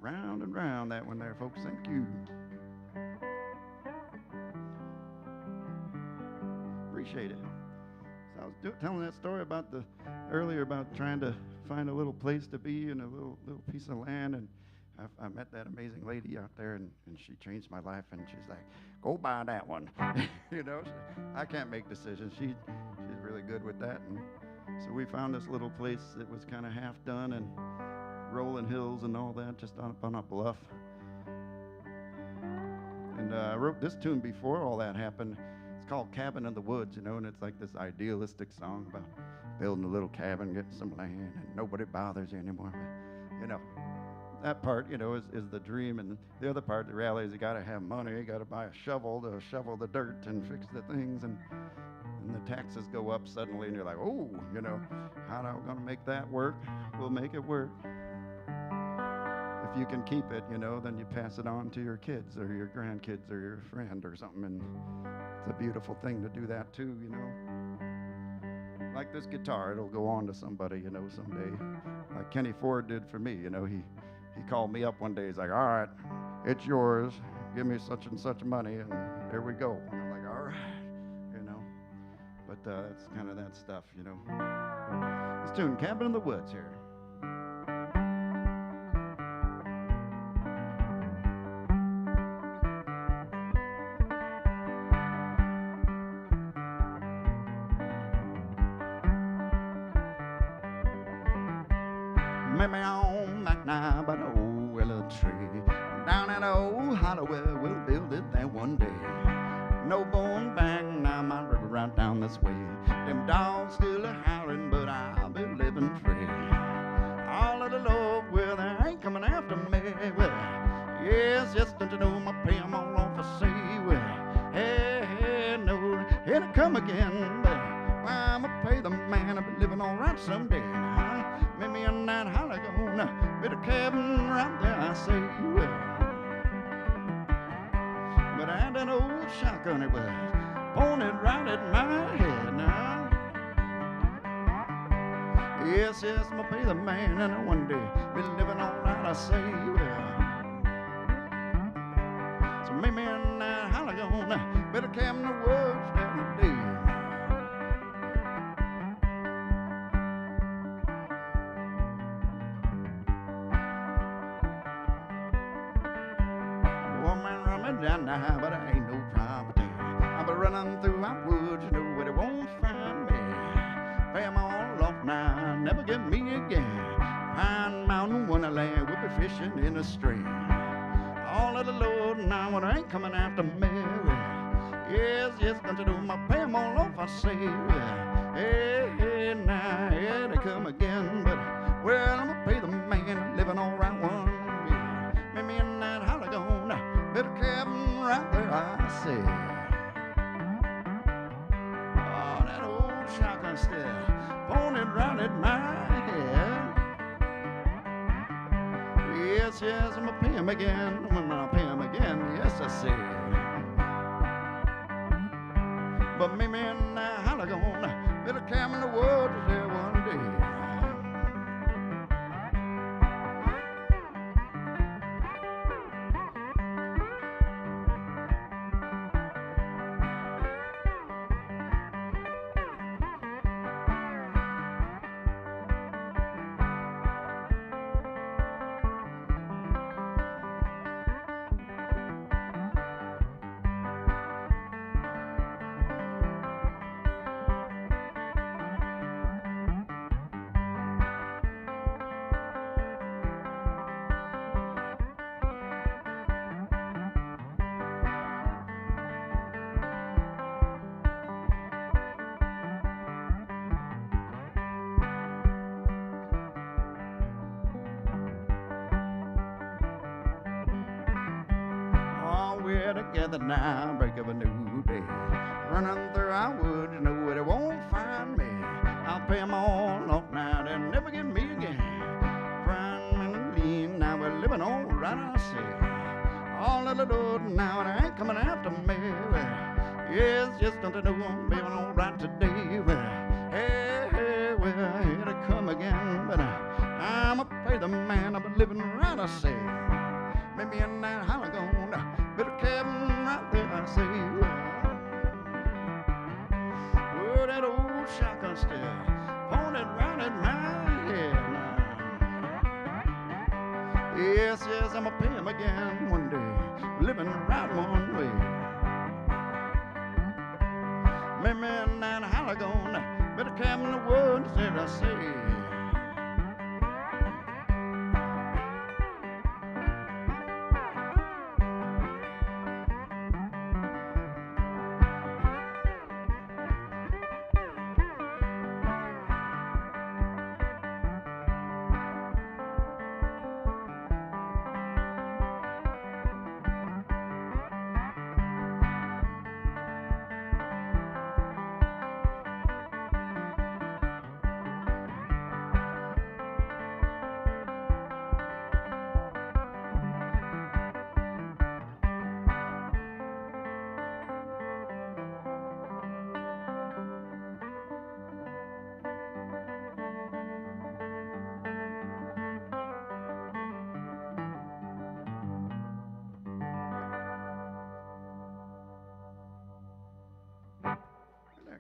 Round and round that one there, folks. Thank you. Appreciate it. So I was telling that story about earlier about trying to find a little place to be in a little piece of land, and I met that amazing lady out there, and she changed my life. And she's like, "Go buy that one." You know, I can't make decisions. She's really good with that, and so we found this little place that was kind of half done and rolling hills and all that, just up on a bluff. And I wrote this tune before all that happened. It's called Cabin in the Woods, you know, and it's like this idealistic song about building a little cabin, getting some land, and nobody bothers you anymore. But, you know, that part, you know, is the dream. And the other part, the reality is you got to have money. You got to buy a shovel to shovel the dirt and fix the things. And the taxes go up suddenly, and you're like, oh, you know, how are we going to make that work? We'll make it work. If you can keep it, you know, then you pass it on to your kids or your grandkids or your friend or something, and it's a beautiful thing to do that too, you know. Like this guitar, it'll go on to somebody, you know, someday. Like Kenny Ford did for me, you know. He called me up one day. He's like, "All right, it's yours. Give me such and such money, and there we go." And I'm like, "All right," you know. But it's kind of that stuff, you know. This tune, Cabin in the Woods here. Met me on back now by the old willow tree. Down at old Hideaway, we'll build it there one day. No going back now, my river right down this way. Them dogs still a howling, but I'll be living free. All of the Lord, well, they ain't coming after me. Well, yes, don't you know my pay I'm all off for sea. Well, hey, no, here they come again. But why I'ma pay the man, I'll be living all right someday. Now, meet me in that holler gonna bit of cabin right there, I say, well. But I had that old shotgun, it was pointed right at my head now. Yes, yes, I'm gonna be the man, and one day be living all right. I say, well, so meet me in that Hallagone, better camp in the woods every day. Woman run me down now, but I ain't no property. I'll be running through my woods, you know where they won't find me. Pay 'em all off now, never get me again. Pine Mountain Wonderland, we'll be fishing in a stream. All of the Lord now, when I ain't coming after me. Yes, yes, gonna do my pay 'em all off, I say. Hey, hey, now, yeah, they come again, but well, I'm gonna pay the man living all right one way. Meet me in that Hallagone, little cabin right there, I say. Oh, that old shotgun still pointed right at my head. Yes, yes, I'm gonna pay him again. When I pay him again, yes, I say. But meet me in that Hallagone, little cabin in the woods there one day. We're together now, break of a new day. Running through our woods, you know where they won't find me. I'll pay 'em all off now, they'll never get me again. Crying and lean, now we're living all right, I say. All of the Lord now, they ain't coming after me. Well, yes, yes, don't they know I'm living all right today. Well, hey, hey, well, here they come again, but I'm a pay the man, I'm living right, I say. Maybe in that Hallagone, little cabin right there, I say. Oh, that old shotgun still pointed right at my head now. Yes, yes, I'm gonna pay him again one day, living right one way. Maybe in that Hallagone, little cabin in the woods there, I say.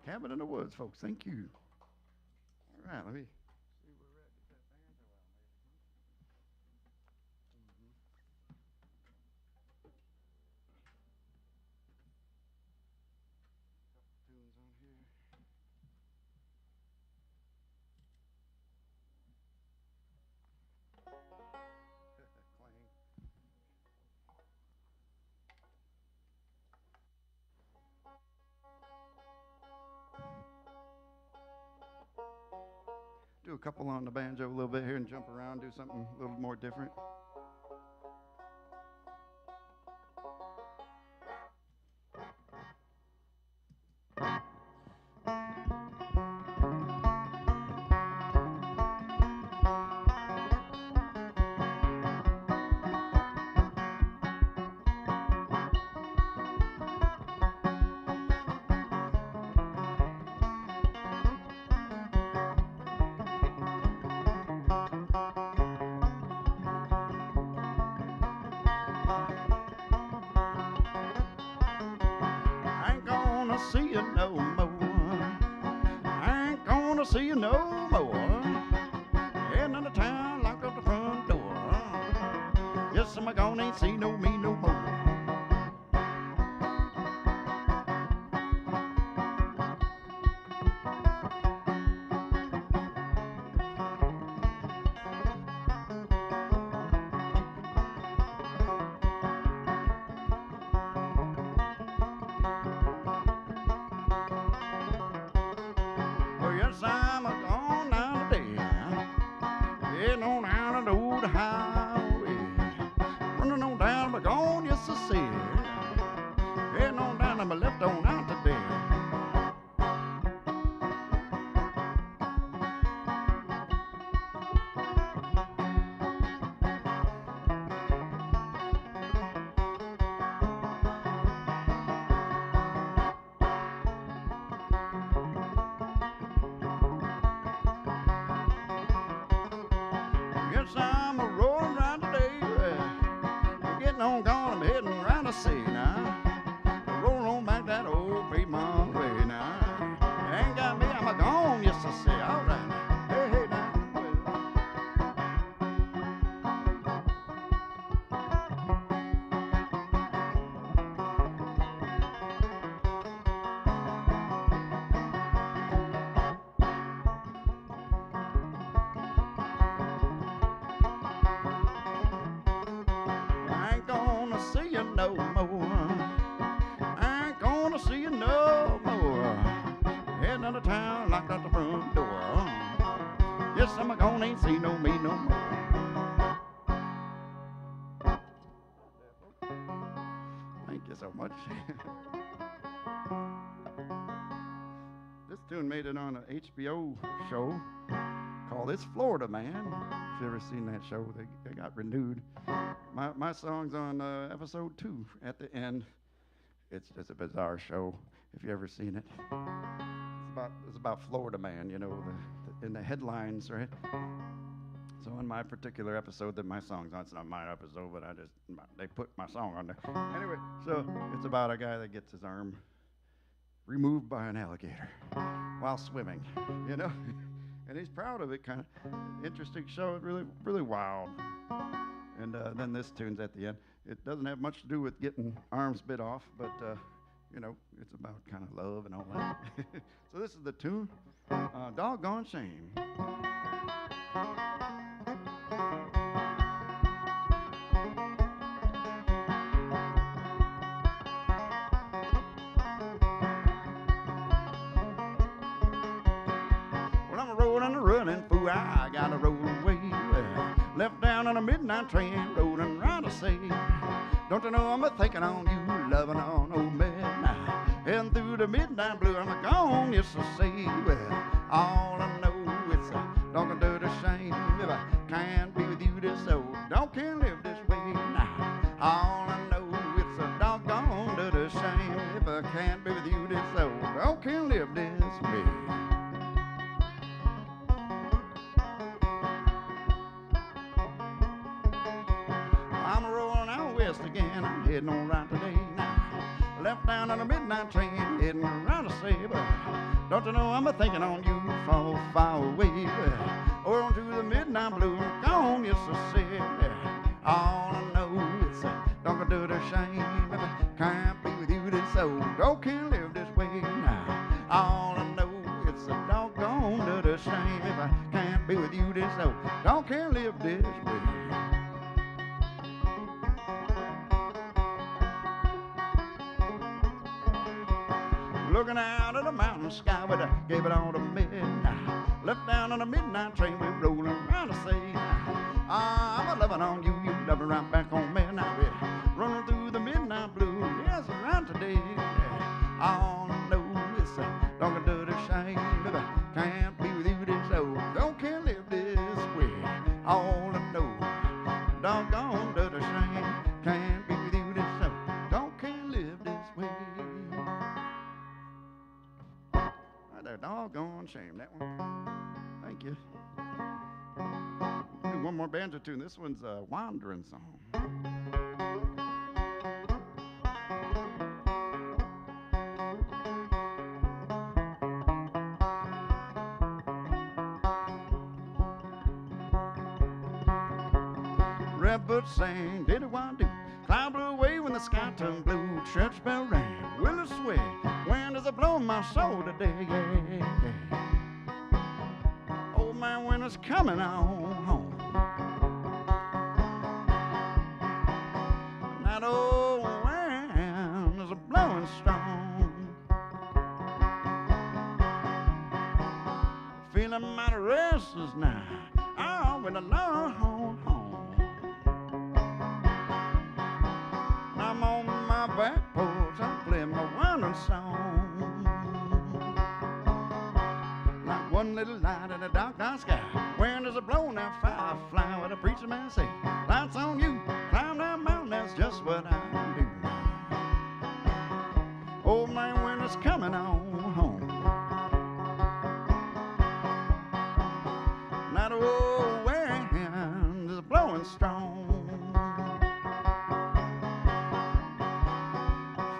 Cabin in the Woods, folks. Thank you. All right, let me see where we're at. Get that banjo out, maybe. Couple tunes on here. Clang. Do a couple on the banjo a little bit here and jump around, do something a little more different. gonna see you no more. I ain't gonna see you no more. Heading into town, lock up the front door. Yes, I'm gonna ain't see no me no more. Oh, yes, I'm gone now today. Heading on down the old highway. Running on down, I'm gone, yes, I say. Heading on down, I'm left on out today. Yes, I'm a rolling around today. I'm getting on gone, I'm heading around the sea now. Rolling on back that old Piedmont way now. Ain't got me, I'm a gone, yes, I say. All right now. Hey, hey now. I ain't gonna see you no more. I ain't gonna see you no more. Heading out of town, locked out the front door. Yes, I'm gonna ain't see no me no more. Thank you so much. This tune made it on an HBO show called It's Florida Man. If you ever seen that show, they got renewed. My song's on episode 2 at the end. It's just a bizarre show, if you ever seen it. It's about Florida Man, you know, in the headlines, right? So in my particular episode that my song's on, it's not my episode, but they put my song on there. Anyway, so it's about a guy that gets his arm removed by an alligator while swimming, you know? And he's proud of it, kind of interesting show, really, really wild. And then this tune's at the end. It doesn't have much to do with getting arms bit off, but, you know, it's about kind of love and all that. So this is the tune, Doggone Shame. Well, I'm rolling and running, fool, I gotta roll away. Left down on a midnight train, rolling around to say, don't you know I'm a-thinking on you, loving on old midnight. Heading through the midnight blue, I'm gone, yes I say. Well, all I know is a doggone dirty shame. If I can't be with you this old, don't can't live this way now. All I know it's a doggone dirty shame. If I can't be with you this old, don't can't live this way. I'm rolling out west again, I'm heading on right today now. Left down on a midnight train, heading around to say, but don't you know I'm a-thinking on you far, far away. Or on to the midnight blue, I'm gone, yes I said. All I know is a doggone dirty shame. If I can't be with you this old, don't can't live this way now. All I know is a doggone dirty shame. If I can't be with you this old, don't can't live this way. Looking out at the mountain sky, but I gave it all to midnight. Left down on a midnight train, we're rolling around to say, I'm a-loving on you, you loving right back on me. Now we're running through the midnight blue, yes, around today. All I know is a doggone dirty shame. If I can't be with you this old, don't can't live this way. All I know, doggone dirty shame. Can't be with you this old, don't can't live this way. Doggone shame, that one. Thank you. Do one more banjo tune. This one's a wandering song. redbird sang, did it want to do. Cloud blew away when the sky turned blue. Church bell rang, willows sway. Wind is a blowing my soul today, yeah. Old man winter's coming on home. That old wind is a blowing strong. Feeling mighty restless now. Oh, with a long home. I'm on my back porch, I'm playing my wandering song. Like one little light in the dark night sky. Wind is a blowing that firefly. What a preacher man say, lights on you, climb that mountain, that's just what I do. Old man winter's coming on home. That old wind is blowing strong.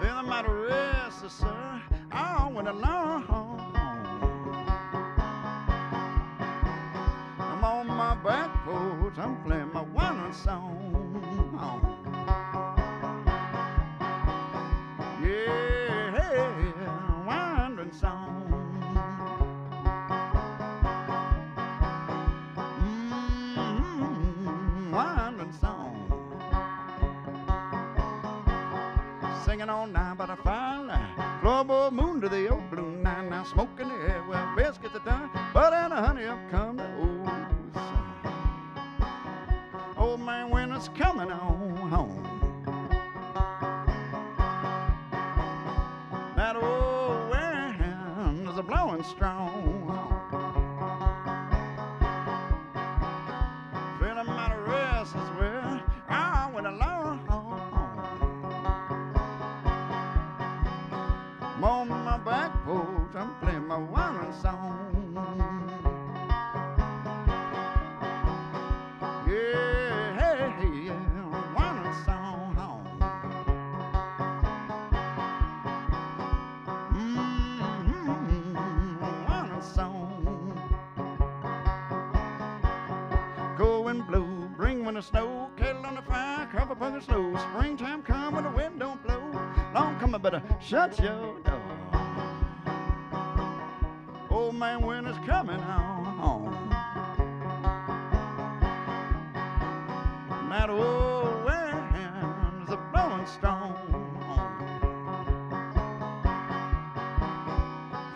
Feeling mighty restless, sir. I went along. I'm on my back porch, I'm playing my wandering song. Yeah, wandering song. Wandering song. Singing all night by the firelight, floorboard moon to the old blue night. Now smoke in the air, well, biscuits are done, but and the honey up come the old sun. Old man winter's coming on home. That old wind is a blowing strong. Feeling mighty restless, well, I went along. I'm on my back porch, I'm playing my wandering song. Yeah, wandering song. Wandering song. Go and blow, bring when the snow, kettle on the fire, cover by the snow. Springtime come when the wind don't blow. Long come, I better shut your door. Old man winter's coming on home. That old wind is a blowing strong.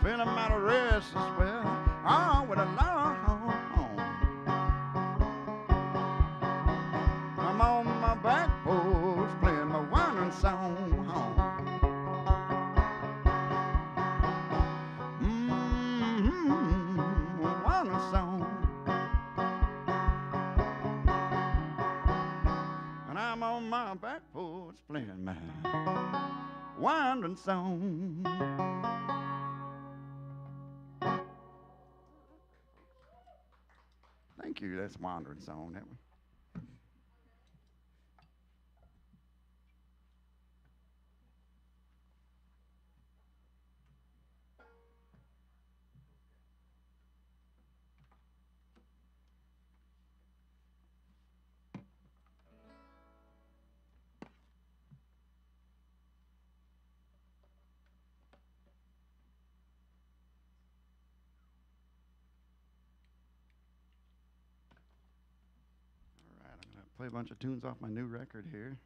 Feeling mighty restless, well, oh, with a long. I'm on my back porch playing my wandering song. Wandering song. And I'm on my back porch playing my wandering song. Thank you. That's wandering song, that one. Play a bunch of tunes off my new record here.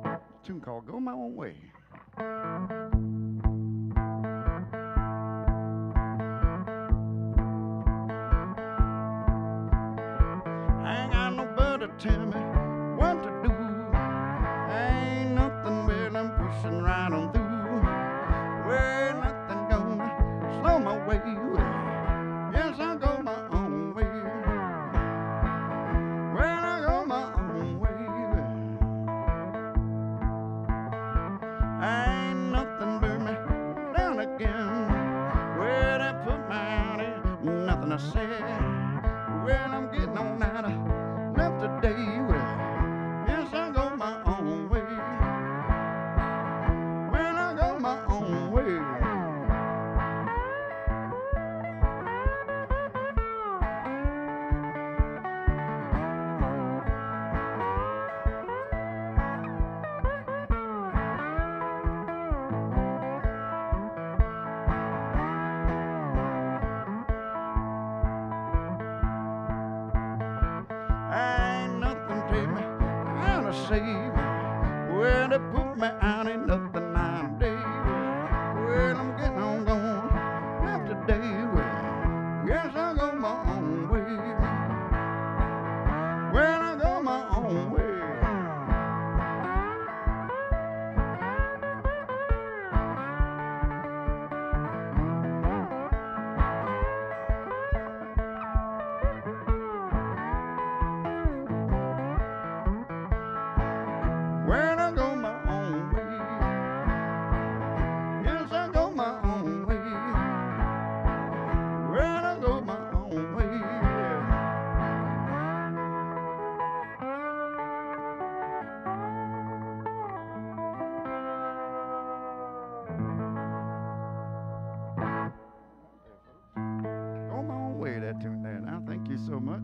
A tune called Go My Own Way. I ain't got nobody to tell me what to do. Ain't nothing well, I'm pushing right on through. Well, nothing gonna slow my way. Yes, I'll go my own way. Well, I go my own way. Ain't nothing say, well, they put me out ain't nothing nowadays. Well, I'm getting on gone after day. Well, yes, I go my own way. Well, I go my own way. Well, I go my own way. Yes, I go my own way. Well, I go my own way. Go my own way, that tune there. Now, thank you so much.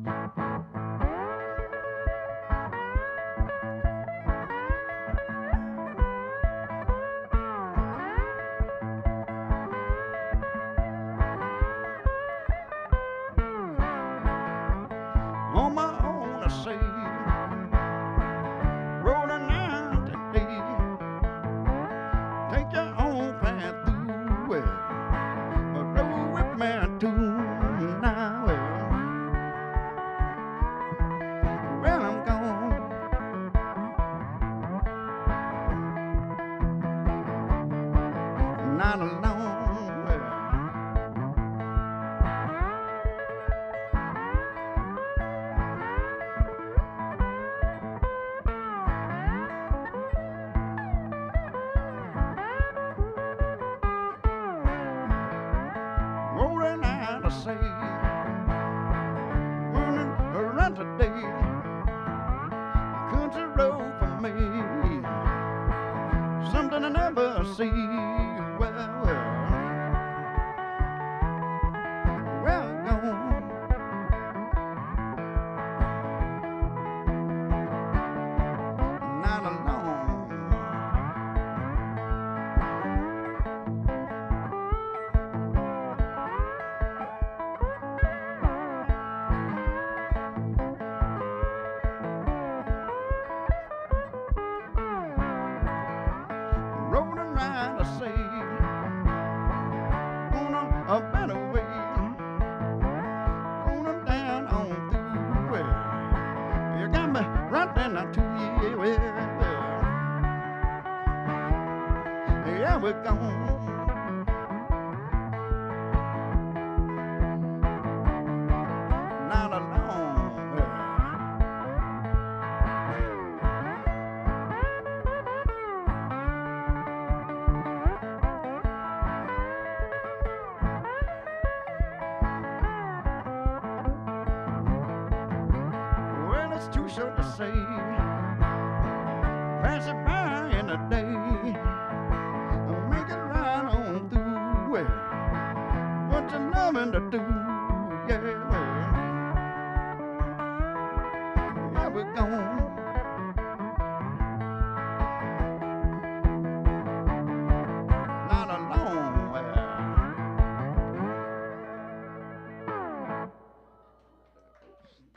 On my own, I say, rolling out today. Take your own path through it, but roll with me too now. Well, I'm gone, not alone. Rolling out, I say, running around today. Country road for me, something I never see. Well, I'm gone, not alone. Rolling around, I say, on a better way, going down on through. Well, you got me right there now to you. Well, yeah, we're gone, not alone. Well, it's too short to say, pass it by in a day, make it right on through. Well, what you loving to do? Yeah, yeah, we're gone, not alone.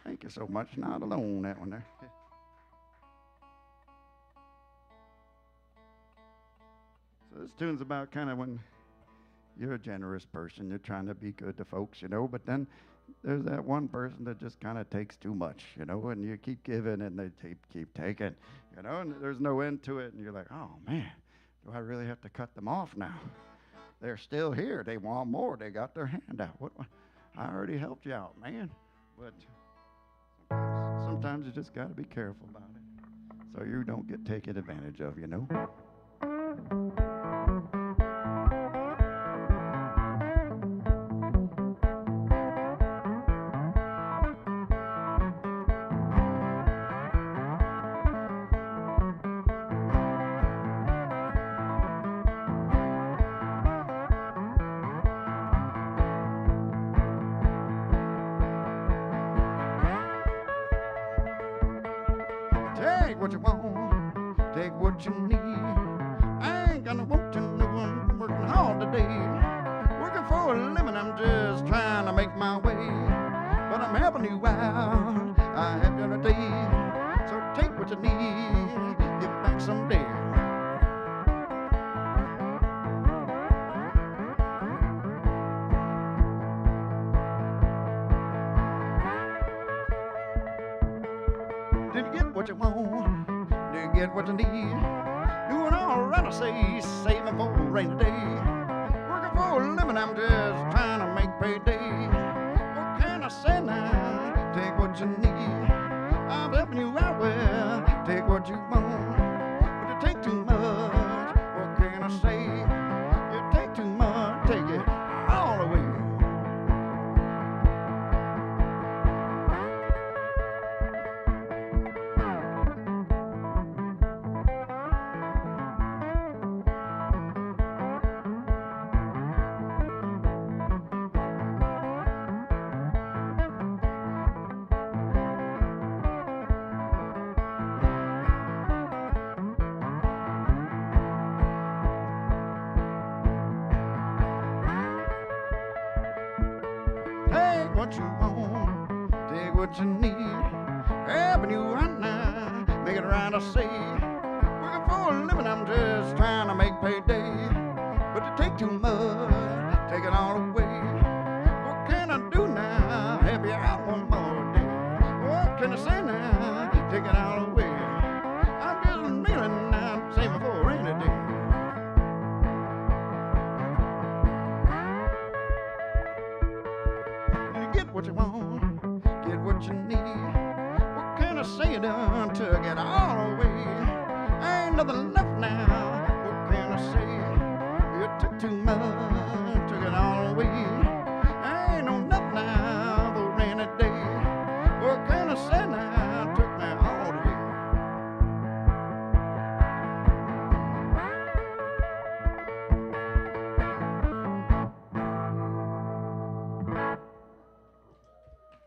Thank you so much. Not alone, that one there. So this tune's about kind of when you're a generous person, you're trying to be good to folks, you know, but then there's that one person that just kind of takes too much, you know, and you keep giving and they keep taking, you know, and there's no end to it, and you're like, oh, man, do I really have to cut them off now? They're still here. They want more. They got their hand out. I already helped you out, man. But sometimes you just got to be careful about it so you don't get taken advantage of, you know. Take what you want, take what you need. I ain't gonna want to know I'm working hard today. Working for a living, I'm just trying to make my way. But I'm helping you out, I have you today. So take what you need, Did you get what you want? Did you get what you need? Doing all right, I say, saving for a rainy day. Working for a living, I'm just trying to make payday. What can I say now? Take what you need. I'm helping you out, well, take what you want. But you take too much, what can I say? You take too much, take it all away. Take what you want, take what you need. Helping you right now, make it right, I say. Working for a living, I'm just trying to make payday. But you take too much, take it all away. What can I do now? Help you out one more day. What can I say now? Take it all away. I'm just kneeling now, saving for a rainy day. Get what you want, get what you need. What can I say you done? Took it all away. Ain't nothing left now. What can I say? You took too much, took it all away. Ain't no nothing now for a rainy day. What can I say now? Took me all away.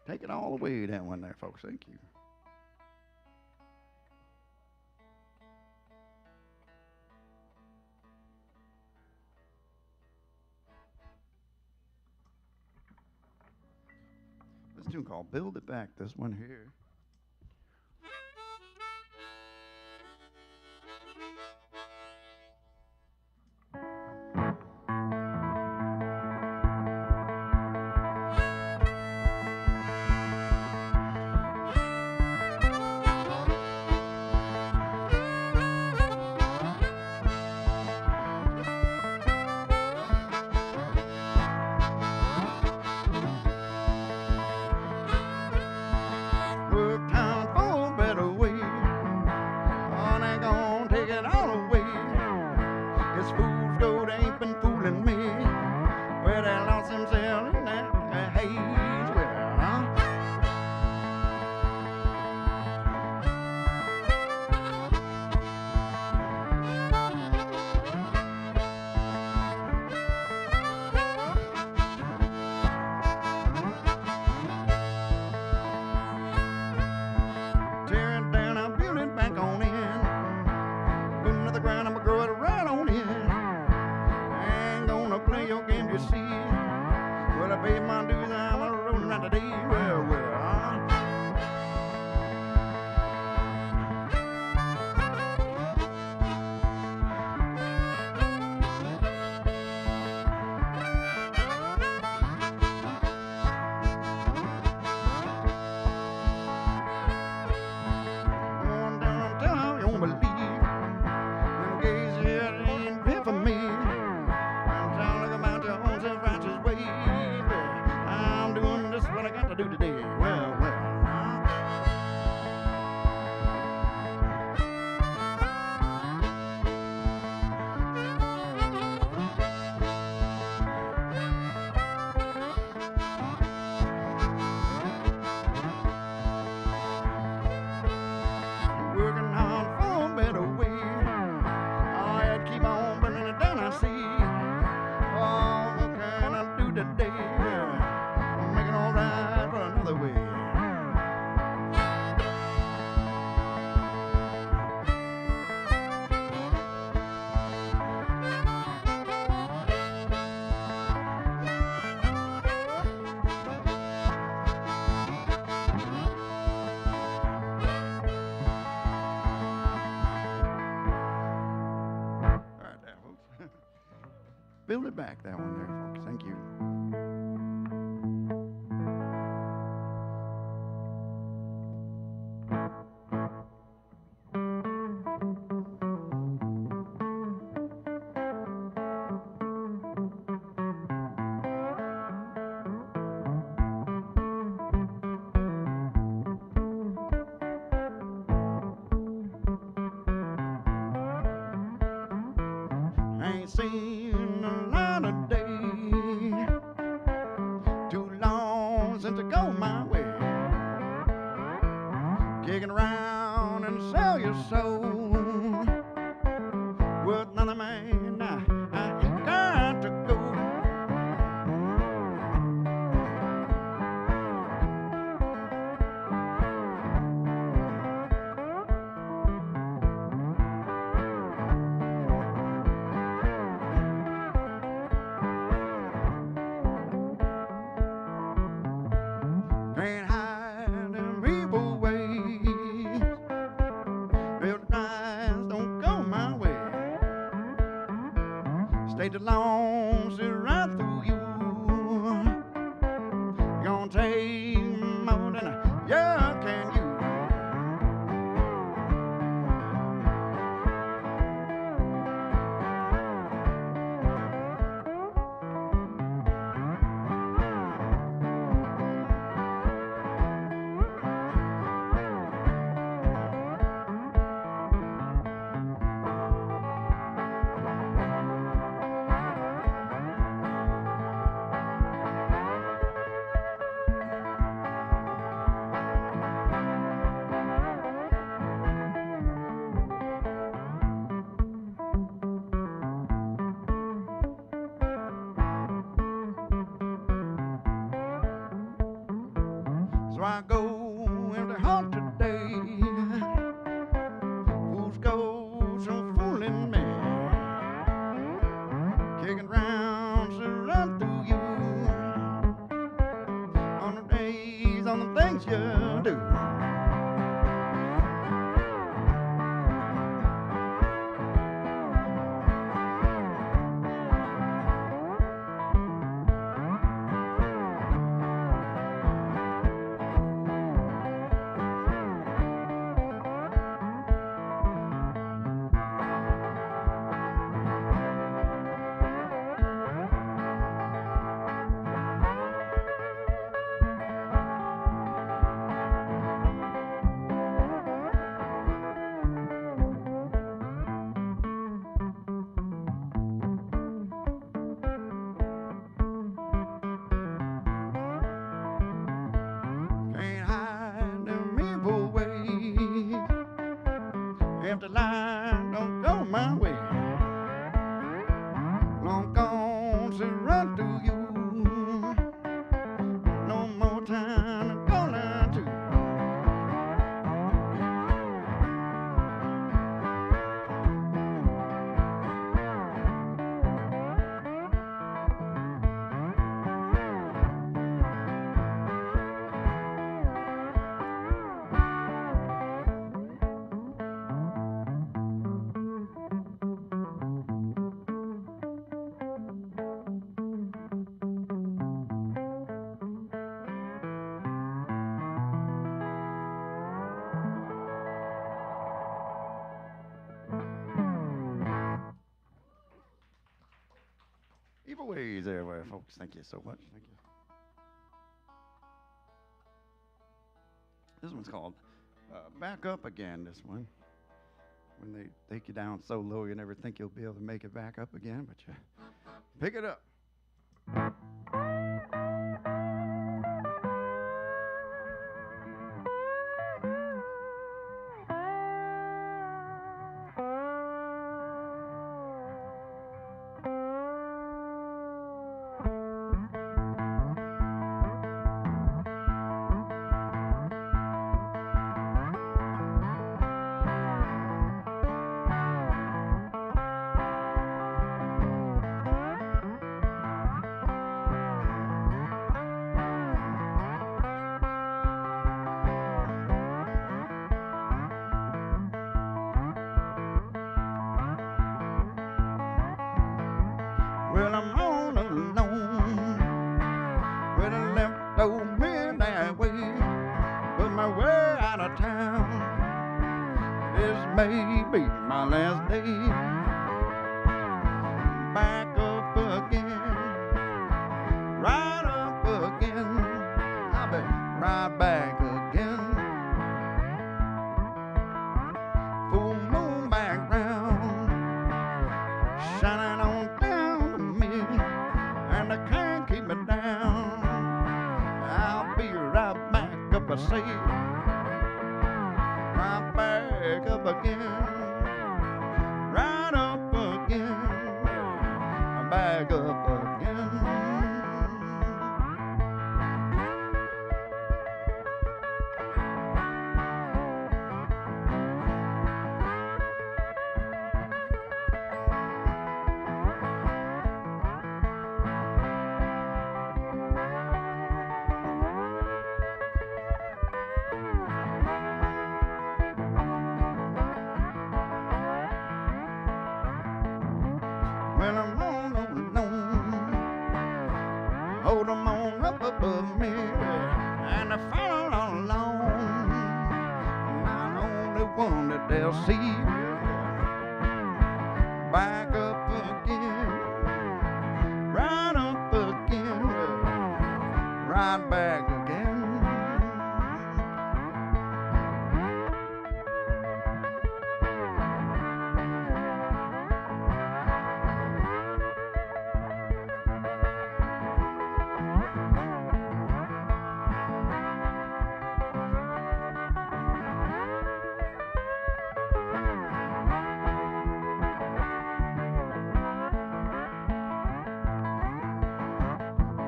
Take it all away, that one there, folks. Thank you. This tune called Build It Back, this one here. Work time for a better way. Oh, they gon' take it all away. It's fool's gold, ain't been fooling me. Where they lost themselves in that haze. Well, huh? Tear it down, I'll build it back on in. Put it to the ground, I'ma grow it right on in. I ain't gonna play your game, you see. Well, I paid my dues, I'm a rolling right today. Well, huh? Going down town, you won't believe. Them gays here ain't fit for me. I'm trying to look about your own self-righteous ways. Well, I'm doing just what I got to do today. Well, huh? Working hard for a better way. Oh, yeah, keep on burning it down, I see. Oh, what can I do today? Well, make it all right for another way. All right, there, folks. Build it back, that one there, folks. Thank you. ain't seen a light of day. Too long since I go my way. Kicking around and sell your soul. With another man, I got to go. Can't hide them evil ways. If the eyes don't go my way, stay too long, see right through you. Gonna take more than a year, can you? So I go empty heart today. Fools go so fooling me. Kicking round, so run through you. On the days, on the things you do. If the line don't go my way, long gone to run through you. No more time to go line to. Hideaway there, folks. Thank you so much. Thank you. This one's called Back Up Again, this one. When they take you down so low, you never think you'll be able to make it back up again, but you pick it up. Well, I'm all alone with a left old midnight way, with my way out of town. This may be my last day. Back up again, right up again. I'll be right back again. Full moon background, shining on right back up again, right up again, back up again. When I'm on alone, hold 'em on up above me, and I fall alone. I'm not the only one that they'll see. Back up again, right up again, right back again.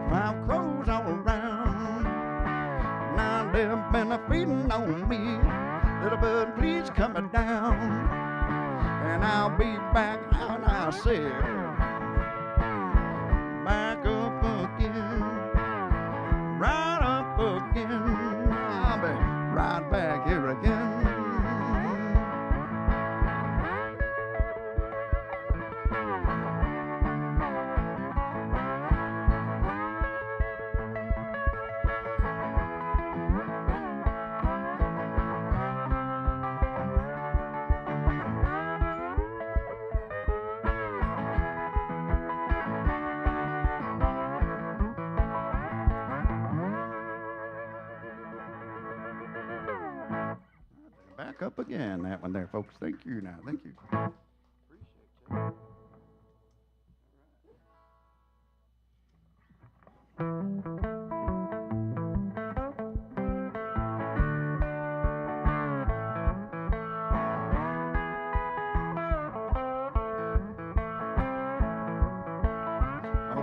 Five crows all around, now they've been feeding on me. Little bird, please come down, and I'll be back out, I said. Back up again, right up again, I'll be right back here again. Back up again, that one there, folks. Thank you now. Thank you. Appreciate you.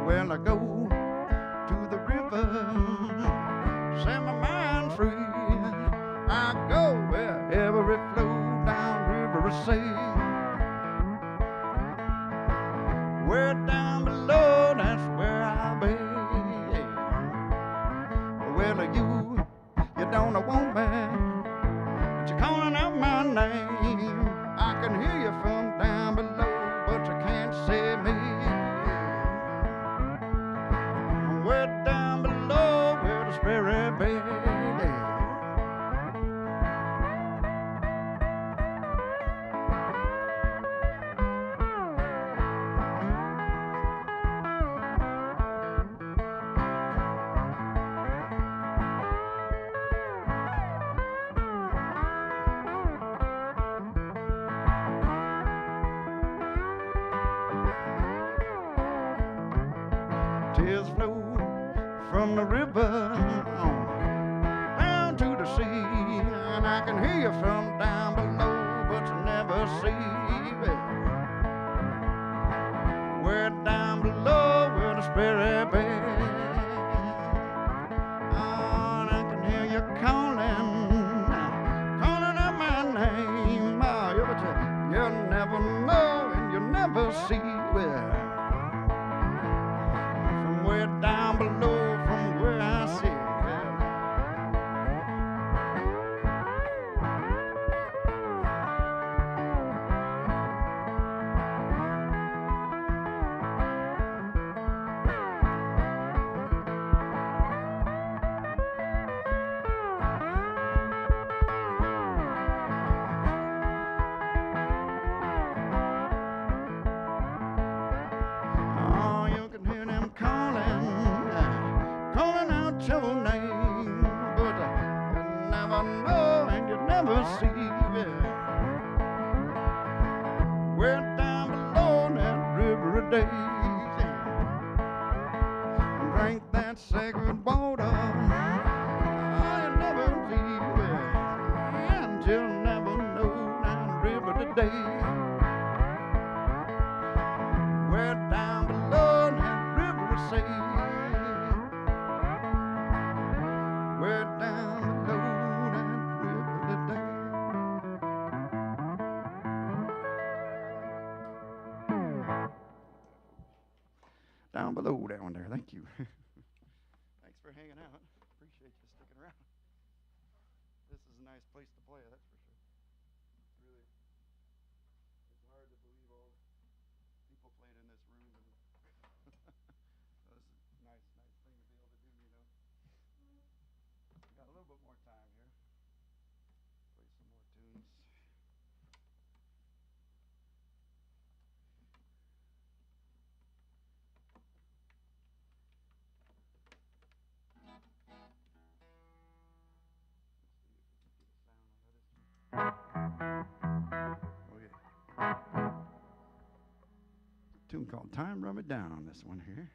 Well, I go to the river, set my mind free. I go wherever it flows down river I say. Where down below, that's where I'll be. Well, you don't want me, but you're calling out my name. I can hear you from down below, but you can't see me. Where down below, where the spirit be. Tears flow from the river down to the sea, and I can hear you from down below, but you never see me. Where down below, where the spirit be. Oh, and I can hear you calling out my name. Oh, yeah, but you never know and you never see where. Way down below from where I sit. Oh, you can hear them calling out your name, but you never know and you never see it. We're down below that river of days, drink that sacred water. Oh, you never see it, and you'll never today. We're down below that river sea. We're down below that river today. Down below down there. Thank you. Thanks for hanging out. Appreciate you sticking around. This is a nice place to play, that's for sure. Really, it's hard to believe all the people playing in this room. And so this is a nice thing to be able to do, you know. Got a little bit more time here. Play some more tunes. Oh yeah. Tune called Time Rub It Down on this one here.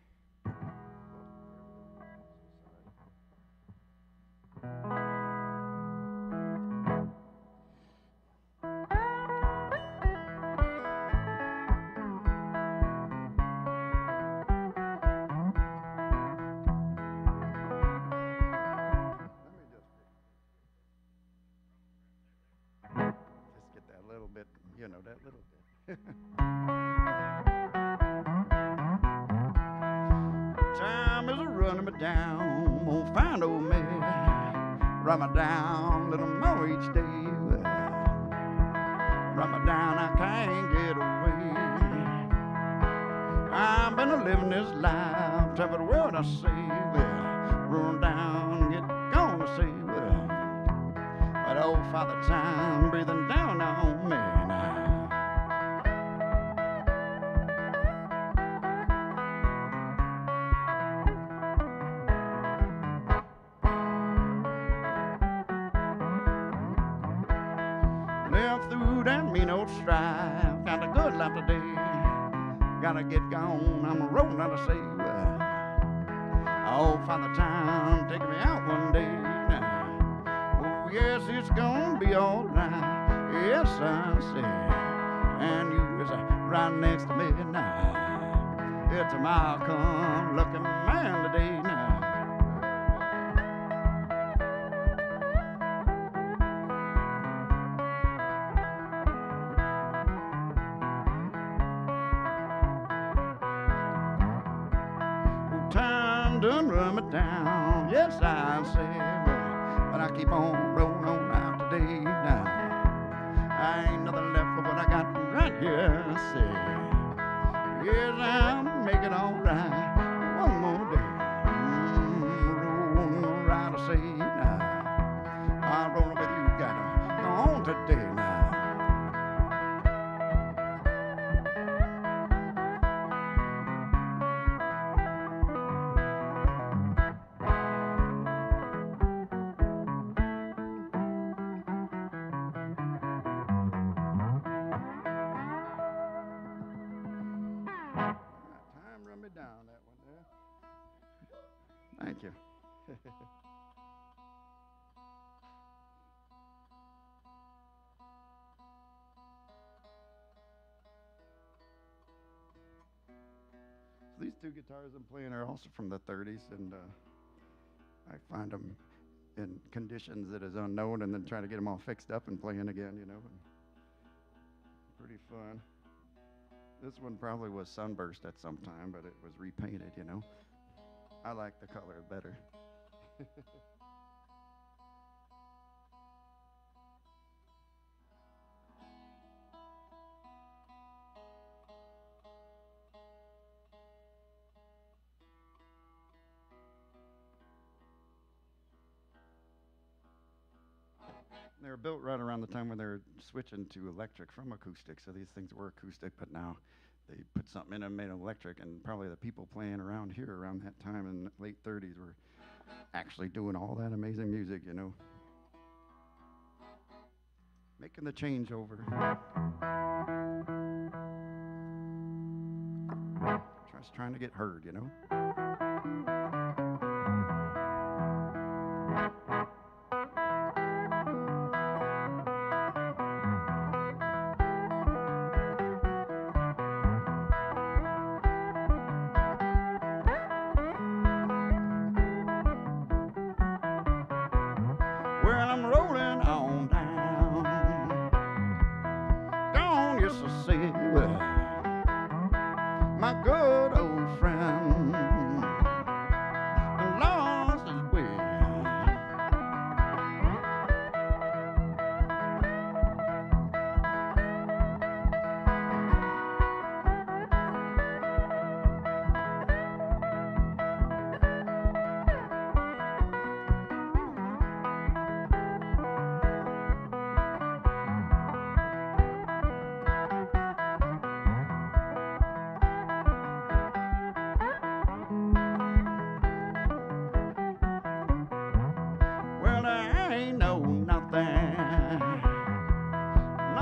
Just get that little bit, you know, that little bit. Time is a running me down, won't find old me. Run me down a little more each day. Run me down, I can't get away. I've been a living this life, travel the world I say. Run down, get gone, say. But old Father Time breathing down on me now. Lived through that mean old strife, got a good life today. Gotta get gone, I'm rolling out of say. Old Father Time take me out one day now. Oh yes, it's gonna be alright. Yes, I say. And you is right next to me now. It's a Malcolm looking man today now. Time done run me down, yes I say, but I keep on rolling on out today now. I ain't nothing left but what I got right here, say. Yes, I'll make it all right one more day. Roll right, I say now. I'm rolling with you, gotta go on today now. Me down that one there. Thank you. So these two guitars I'm playing are also from the 30s, and I find them in conditions that is unknown, and then trying to get them all fixed up and playing again, you know. And pretty fun. This one probably was sunburst at some time, but it was repainted, you know. I like the color better. They were built right around the time when they were switching to electric from acoustic. So these things were acoustic, but now they put something in them, made them electric. And probably the people playing around here around that time in the late 30s were actually doing all that amazing music, you know. Making the changeover. Just trying to get heard, you know.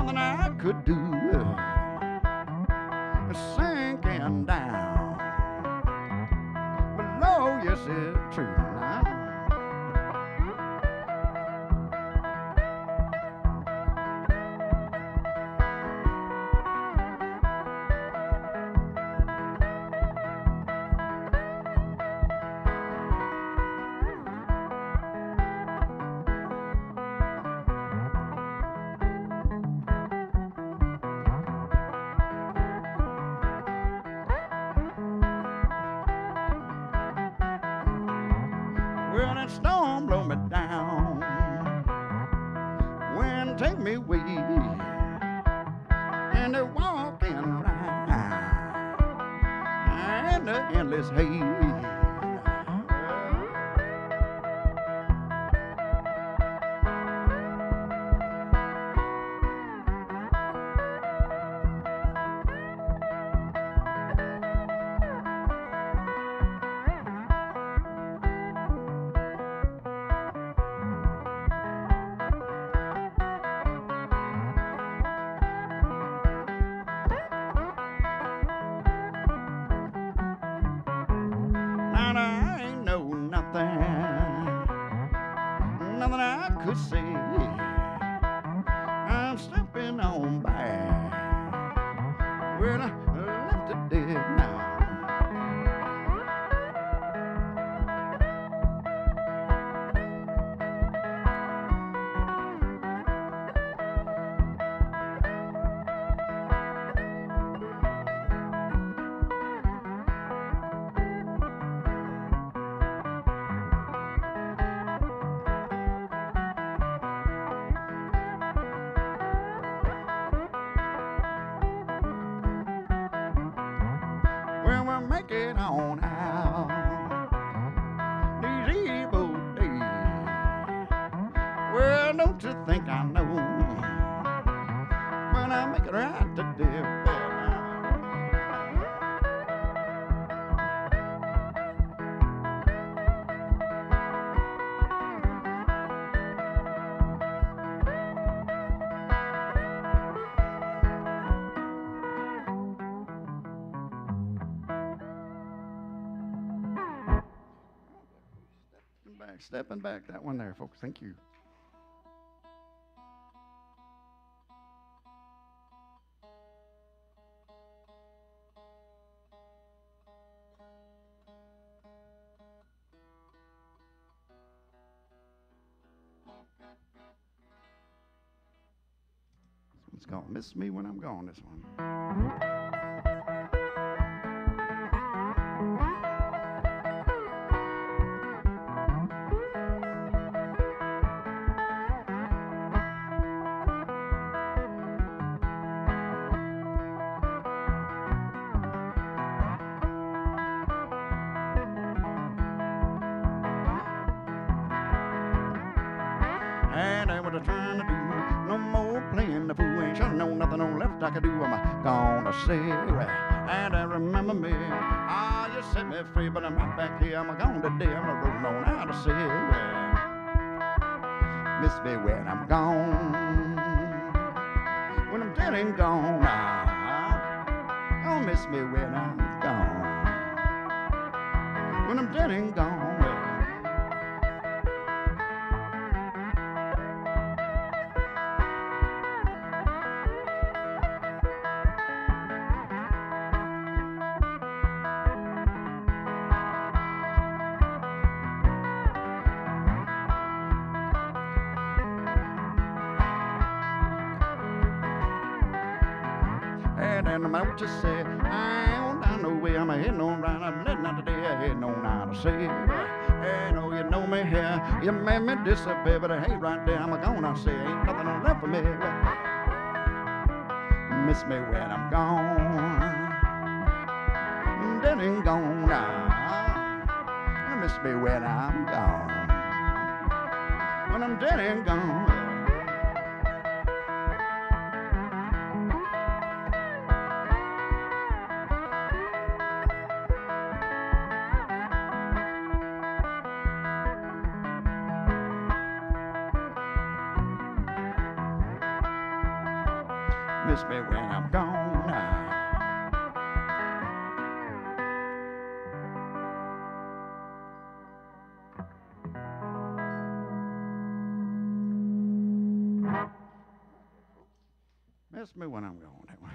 nothing I could do. Sinking down below, yes, it's true now. Well, that storm blow me down, wind take me away, and the walking ride, and the endless haze. And I ain't know nothing, nothing I could say. I'm stepping on by. Well, I left it dead now. Well, we'll make it on out these evil days. Well, don't you think I know when I make it right today? Stepping back, that one there, folks. Thank you. This one's gonna miss me when I'm gone, this one. And I what I'm trying to do, no more playing the fool. Ain't sure no nothing on left I could do. I'm gonna say, and I remember me. Ah, you set me free, but I'm right back here. I'm gone today. I'm not rolling on out of say, miss me when I'm gone, when I'm dead and gone. Don't miss me when I'm gone, when I'm dead and gone. And no matter what you say, I ain't down no way. I'm heading on right. I'm letting out today. I'm heading on out to say. Hey, no, you know me here. You made me disappear, but hey, right there, I'm gonna say, ain't nothing on left for me. Miss me when I'm gone, dead and gone now. Miss me when I'm gone, when I'm dead and gone. Miss me when I'm gone now. Miss me when I'm gone that way.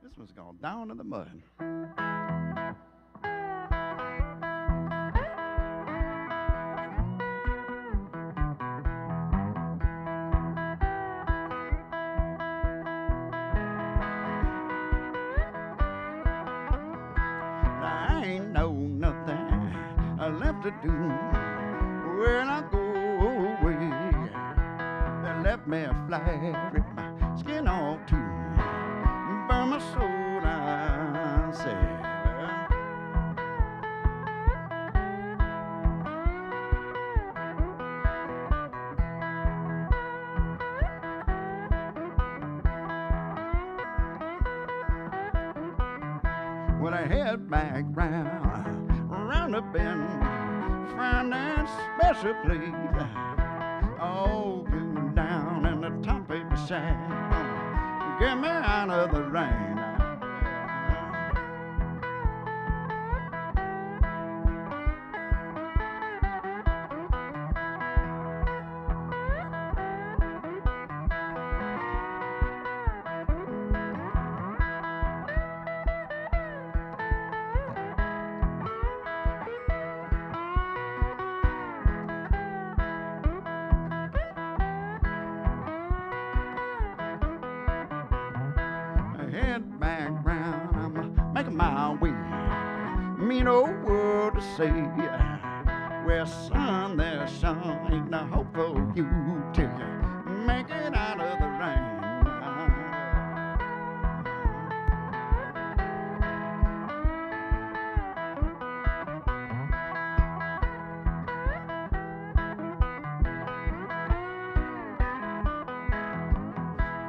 This one's gone down in the mud. I ain't know nothing left to do when I go away. They left me flat with my skin all too. Burn my soul, I say. When I head back round the bend, find that special place. Oh, go down in the top of the shack, get me out of the rain. Head back round, I'm making my way. Mean old world to say, well, son, there sure ain't no hope for you till you make it out of the rain.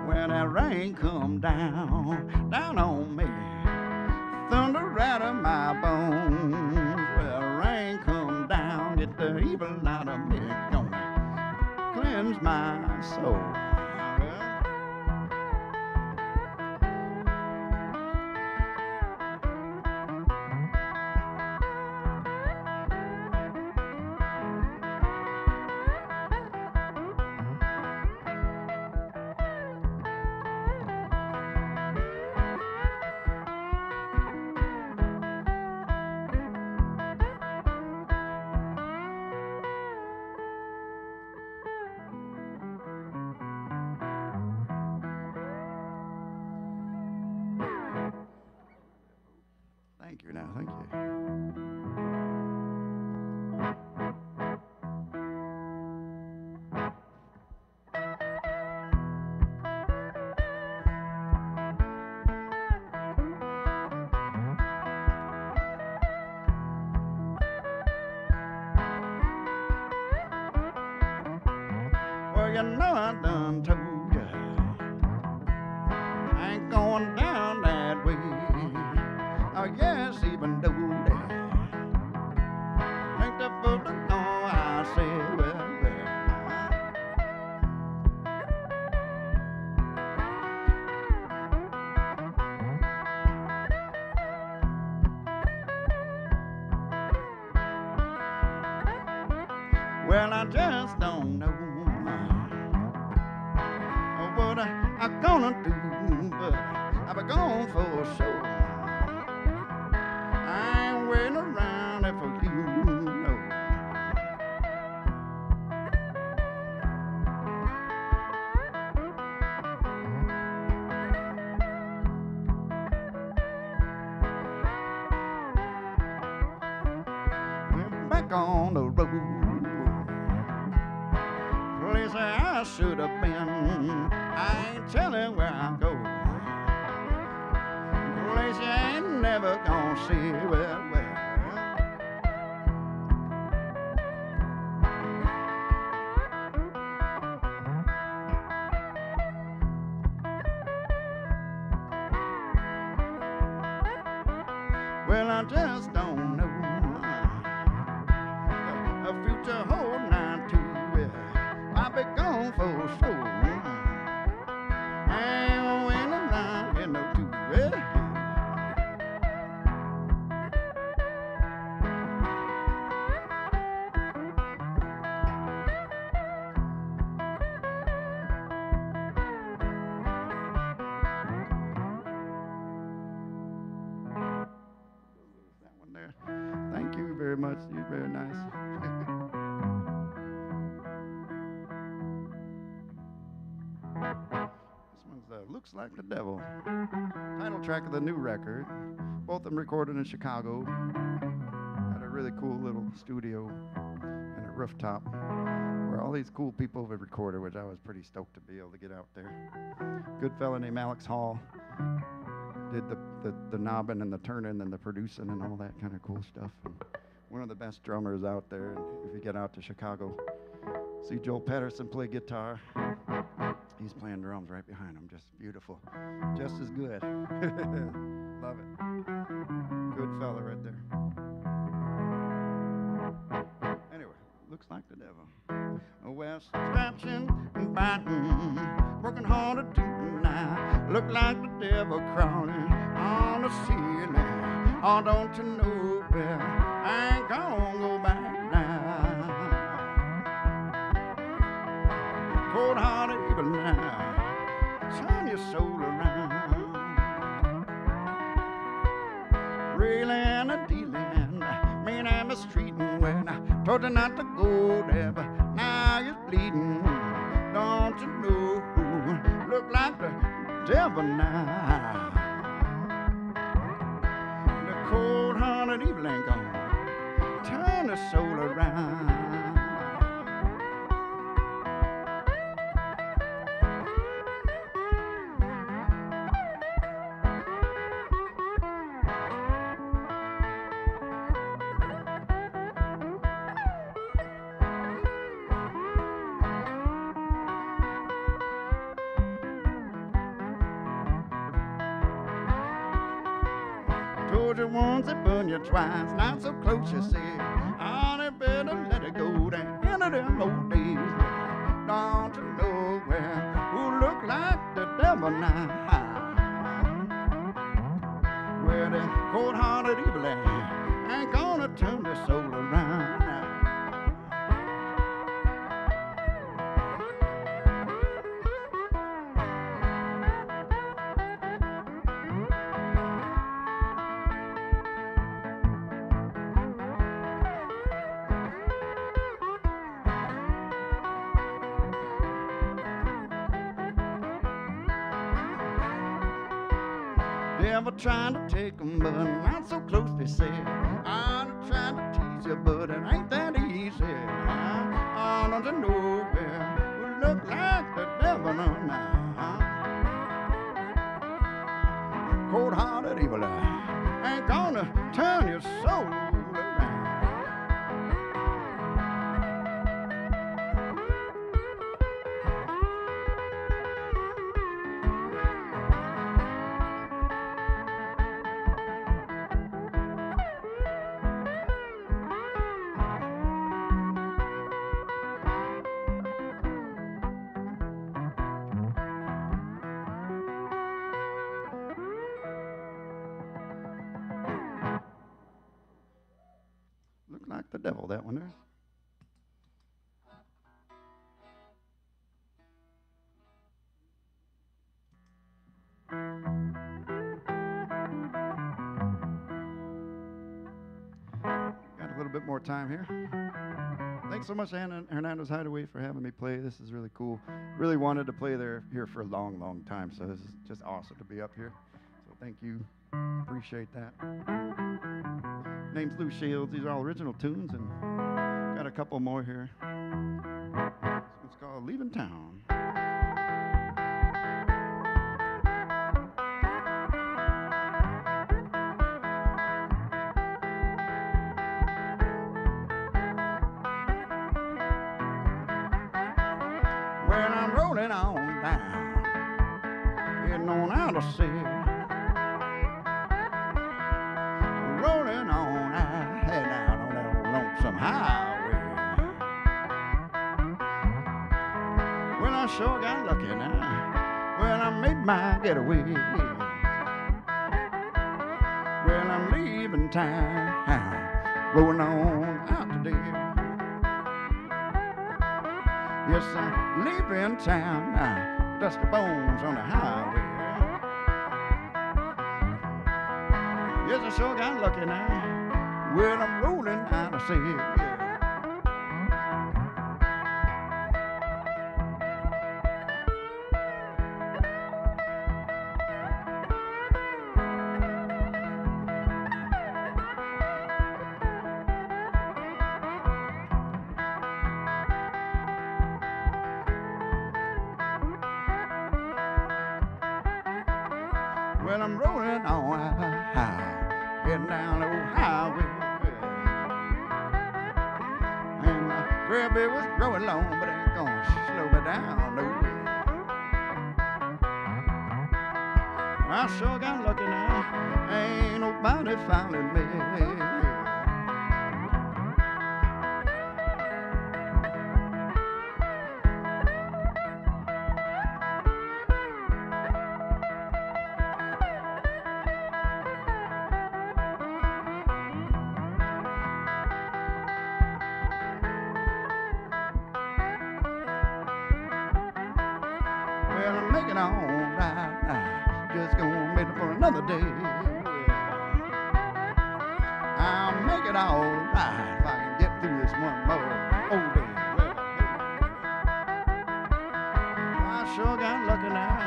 When that rain come down on me, thunder right of my bones. Well, rain come down, get the evil out of me, gonna cleanse my soul. Thank you now, thank you. Well, you know I done told you I ain't going down that way. Oh, yes, even though they think the fool to know, I say, well. Well, I just don't know what I'm gonna do, but I'll be gone for sure. I ain't waiting around there for you, no. We're back on the road, place I should have been. I ain't telling where I go, place you ain't never gonna see. Well. Well, I just don't know. A future holding on to. I'll be gone for sure. I ain't winning now, you know, too. That one there. Thank you very much. You're very nice. This one's Looks Like the Devil. Title track of the new record. Both of them recorded in Chicago. At a really cool little studio and a rooftop where all these cool people have recorded, which I was pretty stoked to be able to get out there. Good fella named Alex Hall did the knobbing and the turning and the producing and all that kind of cool stuff. And one of the best drummers out there. And if you get out to Chicago, see Joel Patterson play guitar. He's playing drums right behind him. Just beautiful. Just as good. Love it. Good fella right there. Anyway, Looks Like the Devil. Well, scratching and biting, working harder tonight. Look like the devil crawling on the ceiling. Oh, don't you know, well, I ain't gonna go back now. Cold-hearted evil now, turn your soul around. Reeling and dealing, mean and mistreating. When I told you not to go there, but now you're bleeding. Don't you know, look like the devil now. The cold-hearted evil ain't gonna turn the soul around. Told you once, it burn you twice, not so close, you say. Honey, better let it go down into them old days. Don't you know where who look like the devil now? Where the cold-hearted evil ain't gonna turn their soul around. Devil trying to take 'em, but not so close, they say. I'm trying to tease you, but it ain't that easy. I don't you know where who look like the devil now. Cold-hearted evil ain't gonna turn your soul around. Look like the devil, that one there. Got a little bit more time here. Thanks so much, Hernando's Hideaway, for having me play. This is really cool. Really wanted to play here for a long, long time, so this is just awesome to be up here. So thank you. Appreciate that. Name's Lou Shields. These are all original tunes, and got a couple more here. It's called Leaving Town. When I'm rolling on down, heading on out of sea. sure got lucky now. Well, I made my getaway. Well, I'm leaving town, rolling on out today. Yes, I'm leaving town now, dusty bones on the highway. Yes, I sure got lucky now. Well, I'm rolling out of sea. Well, I'm rolling on high, heading down the old highway. And my gravy was growing long, but it ain't gonna slow me down no way. I sure got lucky now, ain't nobody following me. Well, I'm making it all right now, just gonna make it for another day. I'll make it all right if I can get through this one more old day. I sure got lucky now,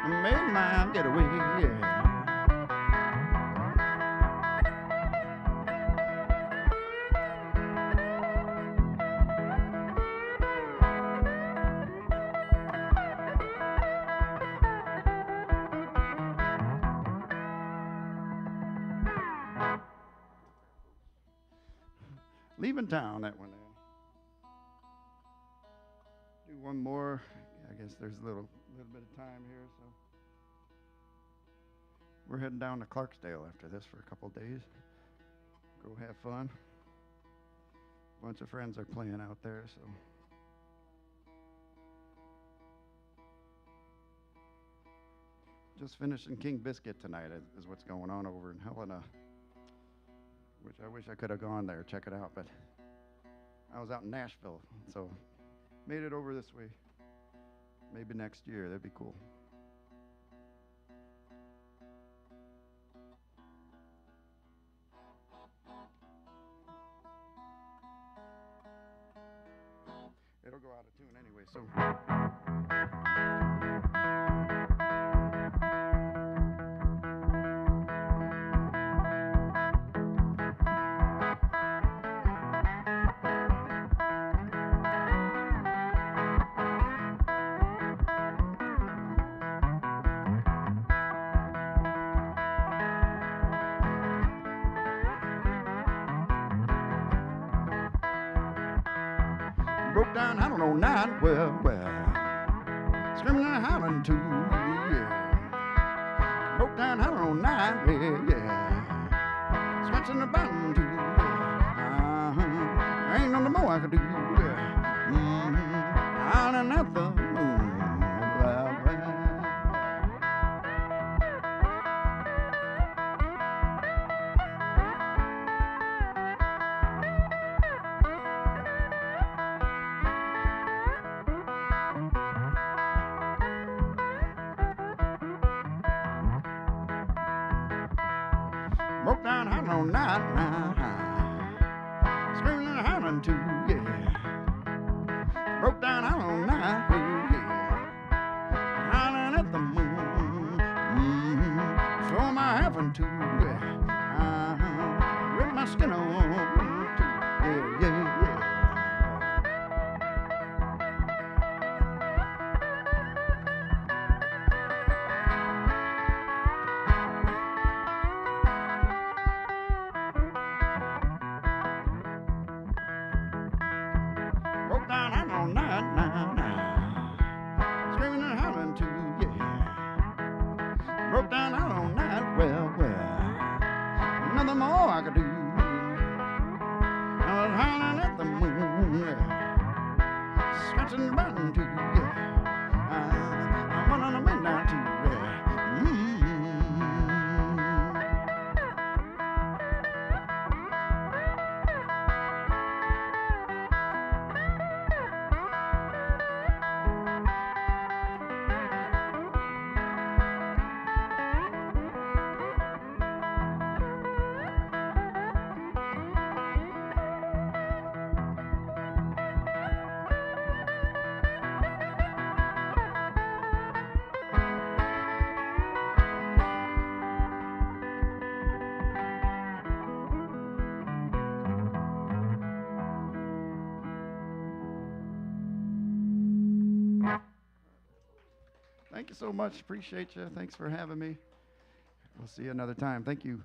I made my getaway, yeah. Leaving town, that one there. Do one more. I guess there's a little bit of time here, so we're heading down to Clarksdale after this for a couple days. Go have fun. A bunch of friends are playing out there, so just finishing King Biscuit tonight is what's going on over in Helena, which I wish I could have gone there, check it out, but I was out in Nashville, so made it over this way. Maybe next year, that'd be cool. It'll go out of tune anyway, so. Broke down, I don't know, night, well, screaming and hollering too, yeah. Broke down, I don't know, night, yeah. Scratching the bottom too, ain't no more I could do, hollering at the moon, well. Broke down, hollering all night, screaming and hollering too, yeah. Broke down, hollering all night, yeah. Hollering at the moon, so am I having to, rip my skin on too, yeah. Broke down, I'm all night, screaming and hollering too, yeah. Broke down, I'm all night, well, nothing more I could do. I was hollering at the moon, scratching the button too, yeah. you so much. Appreciate you. Thanks for having me. We'll see you another time. Thank you.